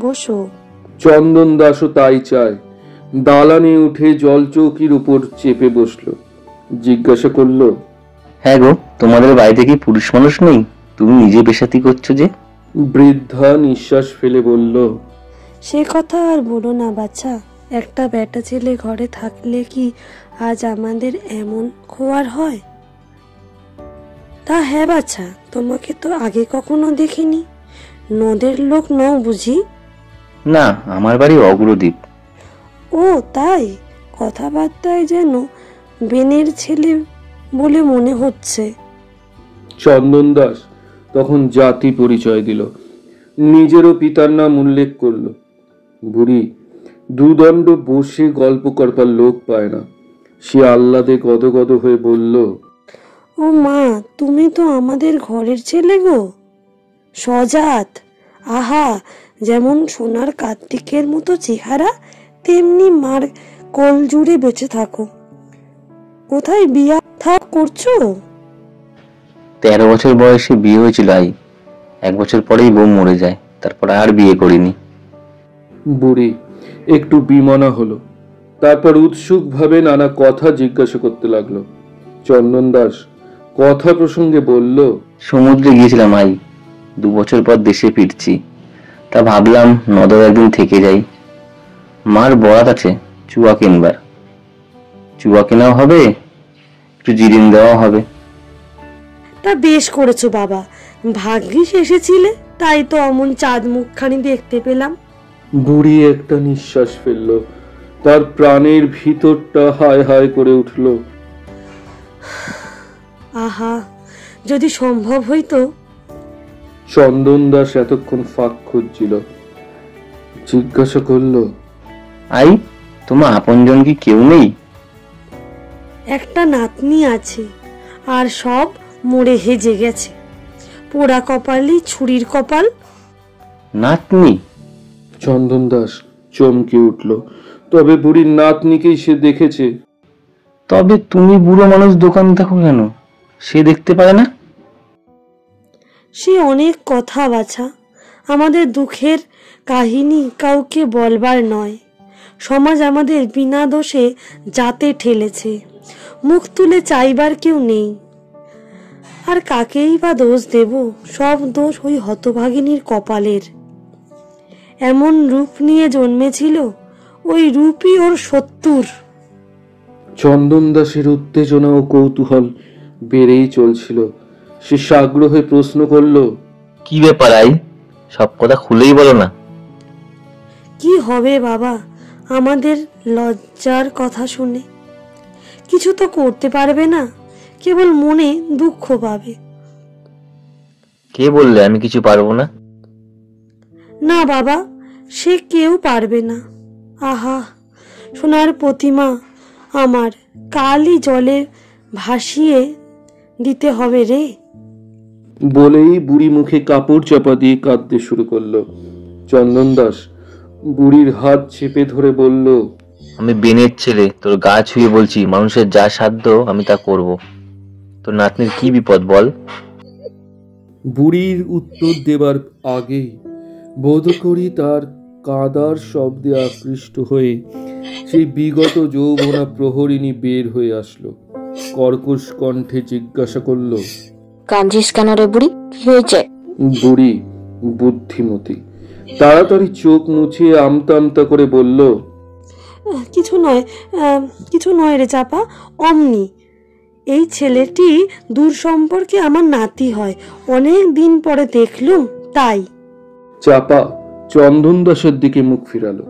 বসো। চন্দন দাসও তাই চায়। দালানে উঠে জল চৌকির উপর চেপে বসলো। জিজ্ঞাসা করল, হ্যাঁ গো, তোমাদের বাড়িতে কি পুরুষ মানুষ নেই? তুমি নিজে বেশাতি করছো যে? বৃদ্ধা নিঃশ্বাস ফেলে বলল, সে কথা আর বলো না বাচ্চা, একটা বেটা ছেলে ঘরে থাকলে কি আজ আমাদের এমন খোয়ার হয়? তা হ্যাঁ বাচ্চা, তোমাকে তো আগে কখনো দেখিনি। নদের লোক নও বুঝি? না, আমার বাড়ি অগ্রদ্বীপ। ও তাই, কথাবার্তায় যেন বেনের ছেলে বলে মনে হচ্ছে। চন্দন দাস তখন জাতি পরিচয় দিল, নিজেরও পিতার নাম উল্লেখ করল। বুড়ি দুদণ্ড বসে গল্প করবার লোক পায় না। সে আহ্লাদে গদগদ হয়ে বলল, ও মা, তুমি তো আমাদের ঘরের ছেলে গো, সজাত। আহা, যেমন সোনার কার্তিকের মতো চেহারা, তেমনি মার কোল জুড়ে বেঁচে থাকো। কোথায় বিয়া থাক করছো? 13 বছর বয়সে বিয়ে হয়েছিল আই। 1 বছর পরেই বউ মরে যায়, তারপর আর বিয়ে করিনি। বুড়ি একটু বিমনা হলো, তারপর উৎসুকভাবে নানা কথা জিজ্ঞাসা করতে লাগলো। চন্দন দাস কথা প্রসঙ্গে বলল, সমুদ্রে গিয়েছিলাম আই, 2 বছর পর দেশে ফিরছি। তা ভাবলাম নদর একদিন থেকে যাই। মার বরাত আছে চুয়া কিনবার। চুয়া কেনাও হবে, একটু জিরিন দেওয়া হবে। তা বেশ করেছো বাবা, ভাগ্যিস এসেছিলে, তাই তো অমন চাঁদ মুখখানি দেখতে পেলাম। বুড়ি একটা নিঃশ্বাস ফেলল, তার প্রাণের ভিতরটা হায় হায় করে উঠল। আহা, যদি সম্ভব হইতো। চন্দন দাস এতক্ষণ ফাঁক খুঁজছিল, জিজ্ঞাসা করলো, আই, তোমার আপনজন কি কেউ নেই? একটা নাতনি আছে, আর সব মরে হেজে গেছে। পোড়া কপালই ছুরির কপাল। নাতনি? চন্দন দাস চমকে উঠল। তবে বুড়ির নাতনিকেই সে দেখেছে। তবে তুমি বুড়ো মানুষ দোকান দেখো কেন? সে দেখতে পারে না? সে অনেক কথা বাছা, আমাদের দুঃখের কাহিনী কাউকে বলবার নয়। সমাজ আমাদের বিনা দোষে যাতে ঠেলেছে, মুখ তুলে চাইবার কেউ নেই। আর কাকেই বা দোষ দেব? সব দোষ ওই হতভাগিনীর কপালের। এমন রূপ নিয়ে জন্মেছিল, ওই রূপই ওর শত্রুর। চন্দন দাসের উত্তেজনা ও কৌতূহল বেড়েই চলছিল। সে সাগ্রহে প্রশ্ন করল, কি ব্যাপার আই? সব কথা খুলেই বলো না। কি হবে বাবা আমাদের লজ্জার কথা শুনে? কিছু তো করতে পারবে না, কেবল মনে দুঃখ পাবে। কে বললে আমি কিছু পারবো না? না বাবা, সে কেউ পারবে না। আহা, সোনার প্রতিমা আমার কালই জলে ভাসিয়ে দিতে হবে রে। বলেই বুড়ি মুখে কাপড় চাপা দিয়ে কাঁদতে শুরু করলো। চন্দন দাস বুড়ির হাত চেপে ধরে বলল, আমি বেনের ছেলে, তোর গা ছুঁয়ে বলছি, মানুষের যা সাধ্য আমি তা করব। তোর নাতনির কি বিপদ বল? বুড়ির উত্তর দেবার আগেই বোধ করি তার কাঁদার শব্দে আকৃষ্ট হয়ে সেই বিগত যৌবনা প্রহরিণী বের হয়ে আসলো। কর্কশ কণ্ঠে জিজ্ঞাসা করলো, কাঁদছিস কেন রে বুড়ি, কি হয়েছে? বুড়ি বুদ্ধিমতী তাড়াতাড়ি চোখ মুছিয়ে আমতা আমতা করে বলল, কিছু নয়, কিছু নয় রে চাপা, অমনি। এই ছেলেটি দূর সম্পর্কে আমার নাতি হয়, অনেক দিন পরে দেখলুম তাই। চাপা চন্দন দাসের দিকে মুখ ফিরালো।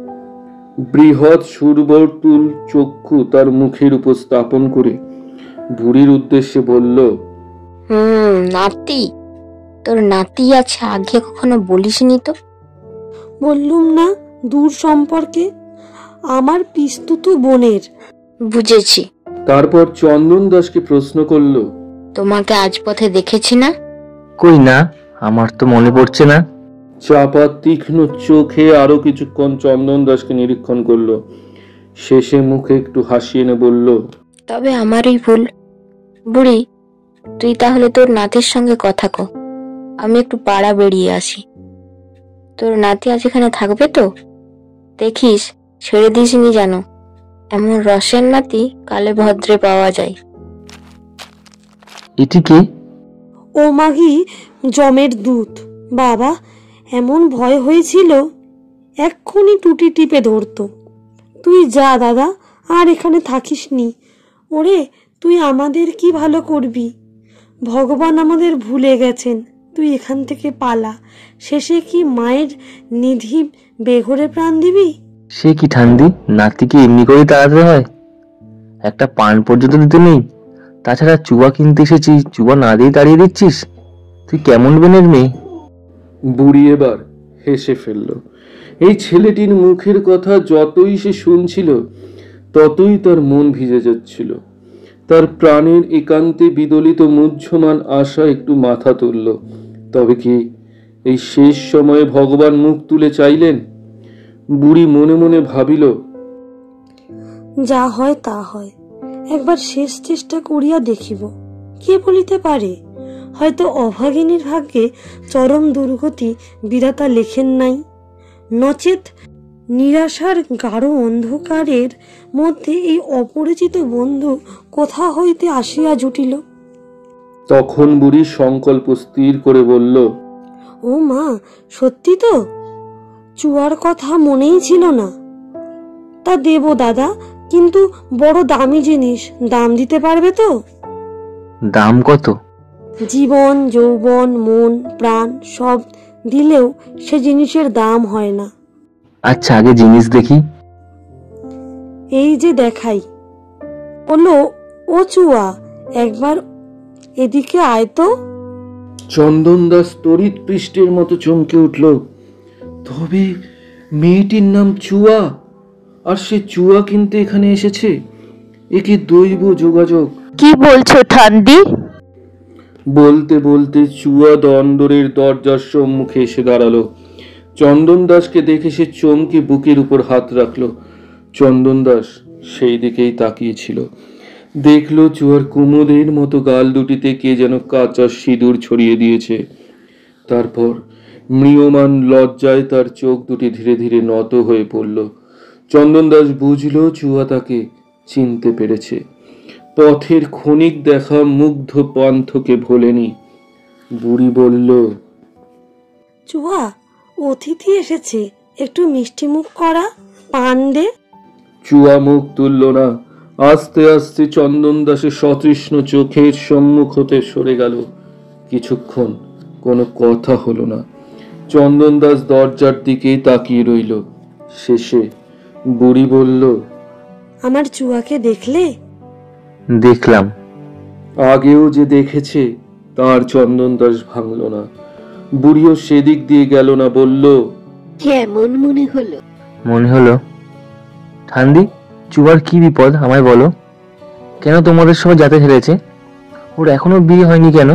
বৃহৎ সুরবর্তুল চক্ষু তার মুখের উপর স্থাপন করে বুড়ির উদ্দেশ্যে বলল, নাতি? তোর নাতি আছে, আগে কখনো বলিসনি তো। বললুম না, দূর সম্পর্কে, আমার পিস্তুতু বোনের। বুঝেছি। তারপর চন্দন দাসকে প্রশ্ন করলো, তোমাকে আজ পথে দেখেছি না? কই না, আমার তো মনে পড়ছে না। চাপা তীক্ষ্ণ চোখে আরো কিছুক্ষণ চন্দন দাসকে নিরীক্ষণ করলো। শেষে মুখে একটু হাসি এনে বলল, তবে আমারই ভুল। বুড়ি, তুই তাহলে তোর নাতির সঙ্গে কথা কো, আমি একটু পাড়া বেরিয়ে আসি। তোর নাতি আজ এখানে থাকবে তো? দেখিস ছেড়ে দিসনি যেন, এমন রসের নাতি কালে ভদ্রে পাওয়া যায়। এটি কে? ও মাগি, জমের দুধ। বাবা, এমন ভয় হয়েছিল, এক্ষুনি টুটি টিপে ধরতো। তুই যা দাদা, আর এখানে থাকিস নি। ওরে, তুই আমাদের কি ভালো করবি? ভগবান আমাদের ভুলে গেছেন, তুই এখান থেকে পালা। শেষে কি মায়ের নিধি বেঘরে প্রাণ দিবি? সে কি ঠান্ডি, নাতিকে এমনি করে তাড়াতে হয়? একটা পান পর্যন্ত দিতে নেই। তাছাড়া চুয়া কিনতে এসেছি, চুয়া না দিয়ে তাড়িয়ে দিচ্ছিস? তুই কেমন বেনের মেয়ে? বুড়ি এবার হেসে ফেলল। এই ছেলেটির মুখের কথা যতই সে শুনছিল ততই তার মন ভিজে যাচ্ছিল। তার প্রাণের একান্তে বিদলিত মুহ্যমান আশা একটু মাথা তুলল। তবে কি এই শেষ সময়ে ভগবান মুখ তুলে চাইলেন? বুড়ি মনে মনে ভাবিল, যা হয় তা হয়, একবার শেষ চেষ্টা করিয়া দেখিব। কে বলিতে পারে, হয়তো অভাগিনীর ভাগ্যে চরম দুর্গতি বিধাতা লেখেন নাই, নচেত নিরাশার গাঢ় অন্ধকারের মধ্যে এই অপরিচিত বন্ধু কোথা হইতে আসিয়া জুটিল। তখন বুড়ি সংকল্প স্থির করে বলল, ও মা, সত্যি তো? চুয়ার কথা মনেই ছিল না। তা দেব দাদা, কিন্তু বড় দামি জিনিস, দাম দিতে পারবে তো? দাম কত? জীবন, যৌবন, মন, প্রাণ সব দিলেও সে জিনিসের দাম হয় না। আচ্ছা, আগে জিনিস দেখি। এই যে দেখাই। বলো, ও চুয়া, একবার এদিকে আয় তো। চন্দন দাস তড়িৎ পৃষ্ঠের মতো চমকে উঠল। তবে মেয়েটির নাম চুয়া, আর সে চুয়া কিনতে এখানে এসেছে? এ কি দৈব যোগাযোগ! কি বলছো ঠান্ডি? বলতে বলতে চুয়া দন্দরের দরজার সম্মুখে এসে দাঁড়ালো। চন্দন দাসকে দেখে সে চমকে বুকের উপর হাত রাখলো। চন্দন দাস সেই দিকেই তাকিয়েছিল। দেখলো চুয়ার কুমুদের মতো গাল দুটিতে কে যেন কাঁচা সিঁদুর ছড়িয়ে দিয়েছে। তারপর ম্রিয়মান লজ্জায় তার চোখ দুটি ধীরে ধীরে নত হয়ে পড়ল। চন্দন দাস বুঝলো চুয়া তাকে চিনতে পেরেছে। পথের ক্ষণিক দেখা মুগ্ধ পান্থকে ভোলেনি। বুড়ি বলল, চুয়া, অতিথি এসেছে, একটু মিষ্টি মুখ করা, পান দে। চুয়া মুখ তুলল না। আস্তে আস্তে চন্দন দাসের সতৃষ্ণ চোখের সম্মুখ হতে সরে গেল। কিছুক্ষণ কোনো কথা হলো না। চন্দন দাস দরজার দিকেই তাকিয়ে রইল। শেষে বুড়ি বলল, আমার চুয়াকে দেখলে? দেখলাম। আগেও যে দেখেছে তার চন্দন দাস ভাঙল না। বুড়িও সেদিক দিয়ে গেল না, বলল, কেমন মনে হলো? মনে হলো? ঠান্ডি, চুয়ার কি বিপদ আমায় বলো। কেন তোমাদের সবাই যাতে ফেলেছে? ওর এখনো বিয়ে হয়নি কেন?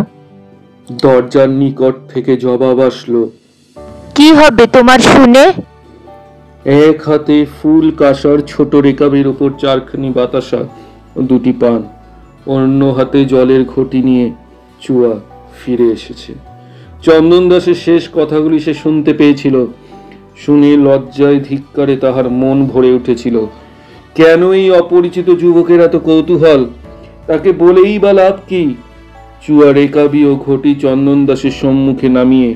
দরজার নিকট থেকে জবাব আসলো। কি হবে তোমার শুনে? এক হাতে ফুল কাঁসার ছোট রেকাবের উপর চারখানি বাতাসা ও দুটি পান, অন্য হাতে জলের ঘটি নিয়ে চুয়া ফিরে এসেছে। চন্দন দাসের শেষ কথাগুলি সে শুনতে পেয়েছিল। শুনে লজ্জায় ধিক্কারে তাহার মন ভরে উঠেছিল। কেন এই অপরিচিত যুবকের এত কৌতূহল? তাকে বলেই বা লাভ কি? চুয়া রেকাবি ও ঘটি চন্দন দাসের সম্মুখে নামিয়ে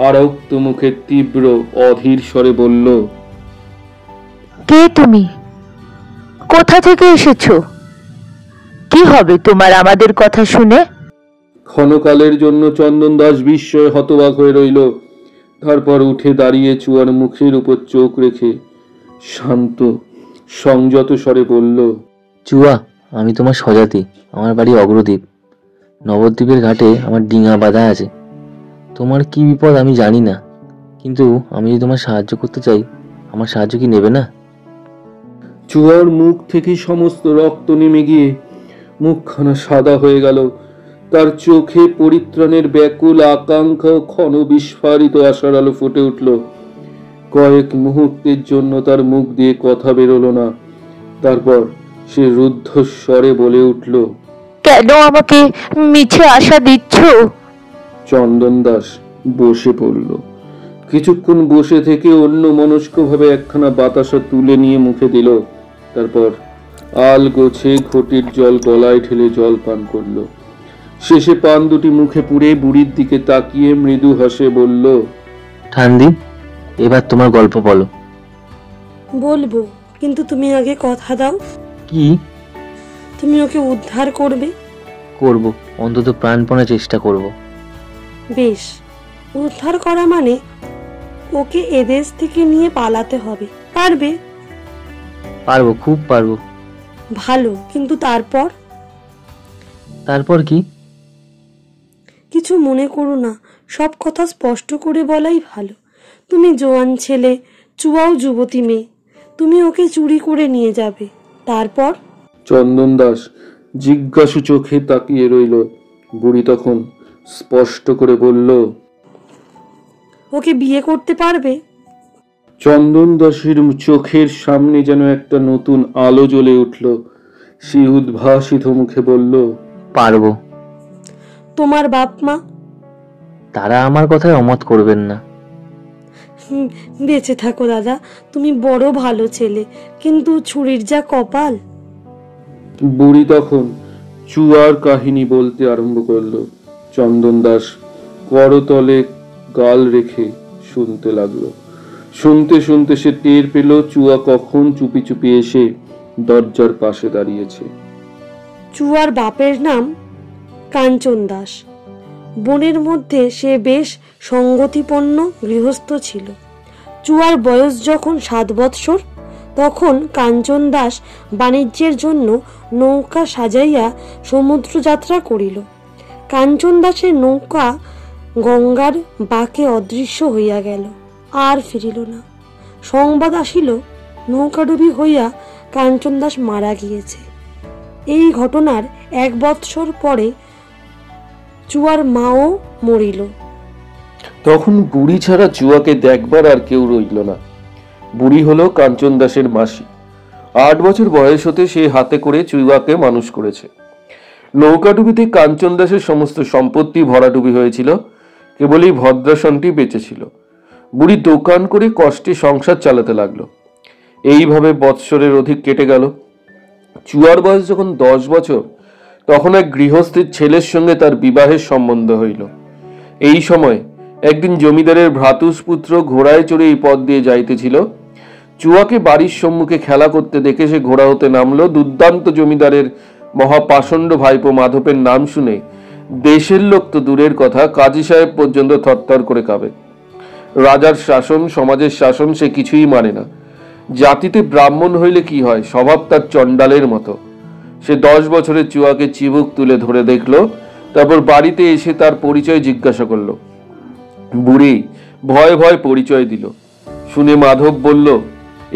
আরক্ত মুখে তীব্র অধীর স্বরে বলল, কে তুমি? কোথা থেকে এসেছো? কি হবে তোমার আমাদের কথা শুনে? ক্ষণকালের জন্য চন্দন দাস বিস্ময়ে হতবাক হয়ে রইল। তারপর উঠে দাঁড়িয়ে চুয়ার মুখের উপর চোখ রেখে শান্ত সংযত স্বরে বলল, চুয়া, আমি তোমার স্বজাতি। আমার বাড়ি অগ্রদ্বীপ। নবদ্বীপের ঘাটে আমার ডিঙা বাঁধা আছে। তোমার কি বিপদ আমি জানি না, কিন্তু আমি যদি তোমার সাহায্য করতে চাই, আমার সাহায্য কি নেবে না? চুয়ার মুখ থেকে সমস্ত রক্ত নেমে গিয়ে মুখখানা সাদা হয়ে গেল। তার চোখে পরিত্রাণের ব্যাকুল আকাঙ্ক্ষা ও ক্ষণ বিস্ফারিত আশার আলো ফুটে উঠল। কয়েক মুহূর্তের জন্য তার মুখ দিয়ে কথা বেরোলো না। তারপর সে রুদ্ধ স্বরে বলে উঠল, কেন আমাকে মিছে আশা দিচ্ছ? চন্দন দাস বসে পড়ল। কিছুক্ষণ বসে থেকে অন্য মনস্কভাবে একখানা বাতাসা তুলে নিয়ে মুখে দিল। তারপর আল গোছে ঘটির জল গলায় ঢেলে জল পান করলো। শেষে পান দুটি মুখে পুরে বুড়ির দিকে তাকিয়ে মৃদু হাসে বলল, ঠান্ডি, এবার তোমার গল্প বলো। বলবো, কিন্তু তুমি আগে কথা দাও। কি? তুমি ওকে উদ্ধার করবে। করব, অন্তত প্রাণপণে চেষ্টা করব। বেশ, উদ্ধার করা মানে ওকে এদেশ থেকে নিয়ে পালাতে হবে। পারবে? পারবো, খুব পারবো। ভালো, কিন্তু তারপর? তারপর কি? কিছু মনে করো না, সব কথা স্পষ্ট করে বলাই ভালো। তুমি জোয়ান ছেলে, চুয়াও যুবতী মেয়ে, তুমি ওকে চুরি করে নিয়ে যাবে, তারপর? চন্দন দাস জিজ্ঞাসু চোখে তাকিয়ে রইল। বুড়ি তখন স্পষ্ট করে বলল, ওকে বিয়ে করতে পারবে? চন্দন দাসের চোখের সামনে যেন একটা নতুন আলো জ্বলে উঠল। সে উদ্ভাসিত মুখে বলল, পারবো। তোমার বাপ মা? তারা আমার কথায় অমত করবেন না। বেঁচে থাকো দাদা, তুমি বড় ভালো ছেলে, কিন্তু ছুরির যা কপাল। বুড়ি তখন চুয়ার কাহিনী বলতে আরম্ভ করলো। চন্দন দাস করতলে গাল রেখে শুনতে লাগলো। শুনতে শুনতে সে টের পেল চুয়া কখন চুপি চুপি এসে দরজার পাশে দাঁড়িয়েছে। চুয়ার বাপের নাম কাঞ্চন দাস। বনের মধ্যে সে বেশ সঙ্গতিপন্ন গৃহস্থ ছিল। চুয়ার বয়স যখন 7 বৎসর, তখন কাঞ্চন দাস বাণিজ্যের জন্য নৌকা সাজাইয়া সমুদ্র যাত্রা করিল। কাঞ্চন দাসের নৌকা গঙ্গার বাঁকে অদৃশ্য হইয়া গেল, আর ফিরিল না। সংবাদ আসিল নৌকাডুবি হইয়া কাঞ্চন দাস মারা গিয়েছে। এই ঘটনার 1 বৎসর পরে চুয়ার মাও মরিল। তখন বুড়ি ছাড়া চুয়াকে দেখবার আর কেউ রইল না। বুড়ি হলো কাঞ্চন দাসের মাসি। 8 বছর বয়স হতে সে হাতে করে চুয়াকে মানুষ করেছে। নৌকাডুবিতে কাঞ্চন দাসের সমস্ত সম্পত্তি ভরাডুবি হয়েছিল, কেবলই ভদ্রাসনটি বেঁচেছিল। বুড়ি দোকান করে কষ্টে সংসার চালাতে লাগলো। এইভাবে বৎসরের অধিক কেটে গেল। চুয়ার বয়স যখন 10 বছর, তখন এক গৃহস্থের ছেলের সঙ্গে তার বিবাহের সম্বন্ধ হইল। এই সময় একদিন জমিদারের ভ্রাতুষ্পুত্র ঘোড়ায় চড়ে এই পথ দিয়ে যাইতেছিল। চুয়াকে বাড়ির সম্মুখে খেলা করতে দেখে সে ঘোড়া হতে নামলো। দুর্দান্ত জমিদারের মহাপাষণ্ড ভাইপো মাধবের নাম শুনে দেশের লোক তো দূরের কথা, কাজী সাহেব পর্যন্ত থরথর করে কাঁপে। রাজার শাসন, সমাজের শাসন সে কিছুই মানে না। জাতিতে ব্রাহ্মণ হইলে কি হয়, স্বভাব তার চণ্ডালের মতো। সে 10 বছরের চুয়াকে চিবুক তুলে ধরে দেখলো, তারপর বাড়িতে এসে তার পরিচয় জিজ্ঞাসা করলো। বুড়ি ভয় ভয় পরিচয় দিল। শুনে মাধব বলল,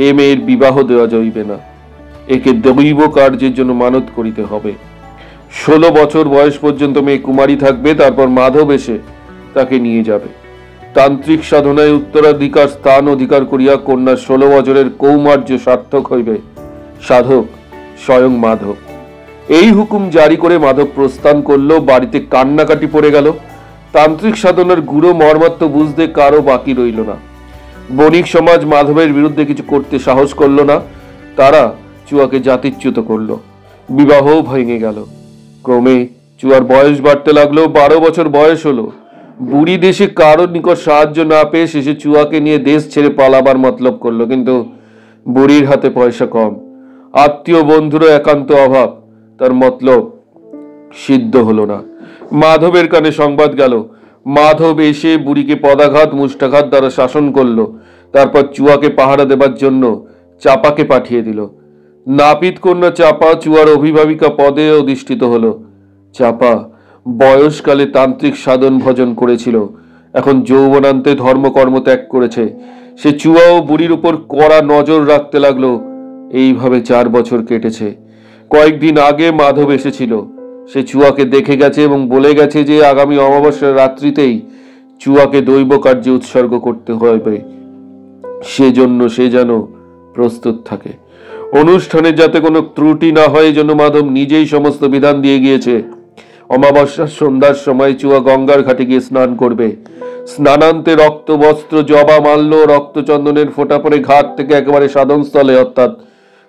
এ মেয়ের বিবাহ দেওয়া যাইবে না, একে দৈব কার্যের জন্য মানত করিতে হবে। 16 বছর বয়স পর্যন্ত মেয়ে কুমারী থাকবে, তারপর মাধব এসে তাকে নিয়ে যাবে। তান্ত্রিক সাধনায় উত্তরাধিকার স্থান অধিকার করিয়া কন্যার 16 বছরের কৌমার্য সার্থক হইবে। সাধক স্বয়ং মাধব। এই হুকুম জারি করে মাধব প্রস্থান করলো। বাড়িতে কান্নাকাটি পড়ে গেল। তান্ত্রিক সাধনার গুঁড়ো মর্মার্থ বুঝতে কারো বাকি রইল না। বণিক সমাজ মাধবের বিরুদ্ধে কিছু করতে সাহস করল না। তারা চুয়াকে জাতিচ্যুত করলো। বিবাহও ভেঙে গেল। ক্রমে চুয়ার বয়স বাড়তে লাগলো। 12 বছর বয়স হলো। বুড়ি দেশে কারোর নিকট সাহায্য না পেয়ে শেষে চুয়াকে নিয়ে দেশ ছেড়ে পালাবার মতলব করলো, কিন্তু বুড়ির হাতে পয়সা কম, আত্মীয় বন্ধুরও একান্ত অভাব। তার মতলব সিদ্ধ হলো না। মাধবের কানে সংবাদ গেল। মাধব এসে বুড়িকে পদাঘাত মুষ্টাঘাত দ্বারা শাসন করলো। তারপর চুয়াকে পাহারা দেবার জন্য চাপাকে পাঠিয়ে দিল। নাপিত কন্যা চাপা চুয়ার অভিভাবিকা পদে অধিষ্ঠিত হলো। চাপা বয়সকালে তান্ত্রিক সাধন ভজন করেছিল, এখন যৌবনান্তে ধর্মকর্ম ত্যাগ করেছে। সে চুয়া ও বুড়ির উপর কড়া নজর রাখতে লাগলো। এইভাবে 4 বছর কেটেছে। কয়েকদিন আগে মাধব এসেছিল। সে চুয়াকে দেখে গেছে এবং বলে গেছে যে আগামী অমাবস্যার রাত্রিতেই চুয়াকে দৈব কার্যে উৎসর্গ করতে হবে। সেজন্য সে যেন প্রস্তুত থাকে। অনুষ্ঠানে যাতে কোনো ত্রুটি না হয়, এই জন্য মাধব নিজেই সমস্ত বিধান দিয়ে গিয়েছে। অমাবস্যার সন্ধ্যার সময় চুয়া গঙ্গার ঘাটে গিয়ে স্নান করবে। স্নানান্তে রক্ত বস্ত্র, জবা মাল্য, রক্তচন্দনের ফোঁটা পরে ঘাট থেকে একেবারে সাধনস্থলে অর্থাৎ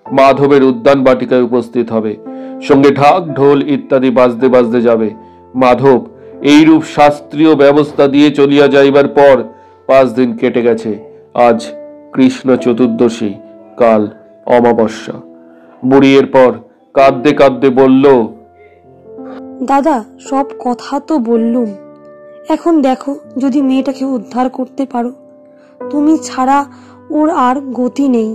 মাধবের উদ্যান বাটিকায় উপস্থিত হবে। সঙ্গে ঢাক ঢোল ইত্যাদি বাজতে বাজতে যাবে। মাধব এইরূপ শাস্ত্রীয় ব্যবস্থা দিয়ে চলিয়া যাইবার পর 5 দিন কেটে গেছে। আজ কৃষ্ণ চতুর্দশী, কাল অমাবস্যা। বুড়ি এরপর কাঁদতে কাঁদতে বলল, দাদা সব কথা তো বললুম, এখন দেখো যদি মেয়েটাকে উদ্ধার করতে পারো, তুমি ছাড়া ওর আর গতি নেই।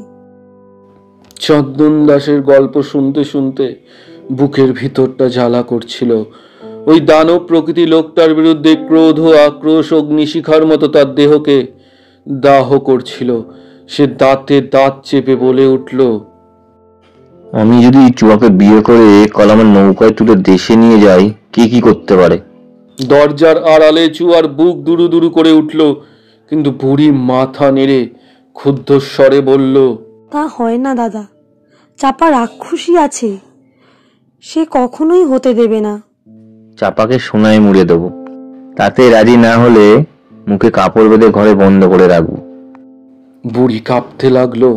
চন্দন দাসের গল্প শুনতে শুনতে বুকের ভিতরটা জ্বালা করছিল। ওই দানব প্রকৃতি লোকটার বিরুদ্ধে ক্রোধ ও আক্রোশ অগ্নিশিখার মতো তার দেহকে দাহ করছিল। সে দাঁতে দাঁত চেপে বলে উঠল, আমি যদি চুয়াকে বিয়ে করে কলামের নৌকায় তুলে দেশে নিয়ে যাই, কে কি করতে পারে? দরজার আড়ালে চুয়ার বুক দুরু দুরু করে উঠল, কিন্তু বুড়ি মাথা নেড়ে ক্ষুব্ধ স্বরে বলল, তা হয় না দাদা, চাপা রাক্ষসী আছে, সে কখনোই হতে দেবে না। চাপাকে সোনায় মুড়ে দেবো, তাতে রাজি না হলে মুখে কাপড় বেঁধে ঘরে বন্ধ করে রাখবো। বুড়ি কাঁপতে লাগলো।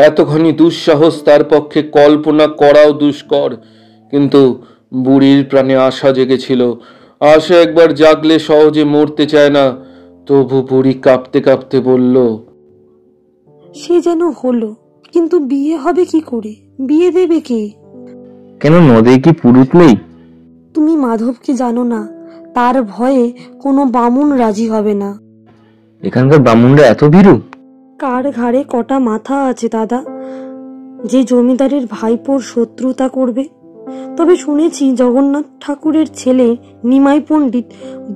এতখানি দুঃসাহস তার পক্ষে কল্পনা করাও দুষ্কর, কিন্তু বুড়ির প্রাণে আশা জেগেছিল। আশা একবার জাগলে সহজে মরতে চায় না। তবু বুড়ি কাঁপতে কাঁপতে বলল, সে যেন হলো, কিন্তু বিয়ে হবে কি করে? বিয়ে দেবে কে? কেন, নদে কি পুরুত নেই? তুমি মাধবকে জানো না, তার ভয়ে কোনো বামুন রাজি হবে না। এখানকার ব্রাহ্মণরা এত ভীরু? কার ঘাড়ে কটা মাথা আছে দাদা, যে জমিদারের ভাইপোর শত্রুতা করবে? তবে শুনেছি জগন্নাথ ঠাকুরের ছেলে নিমাই পণ্ডিত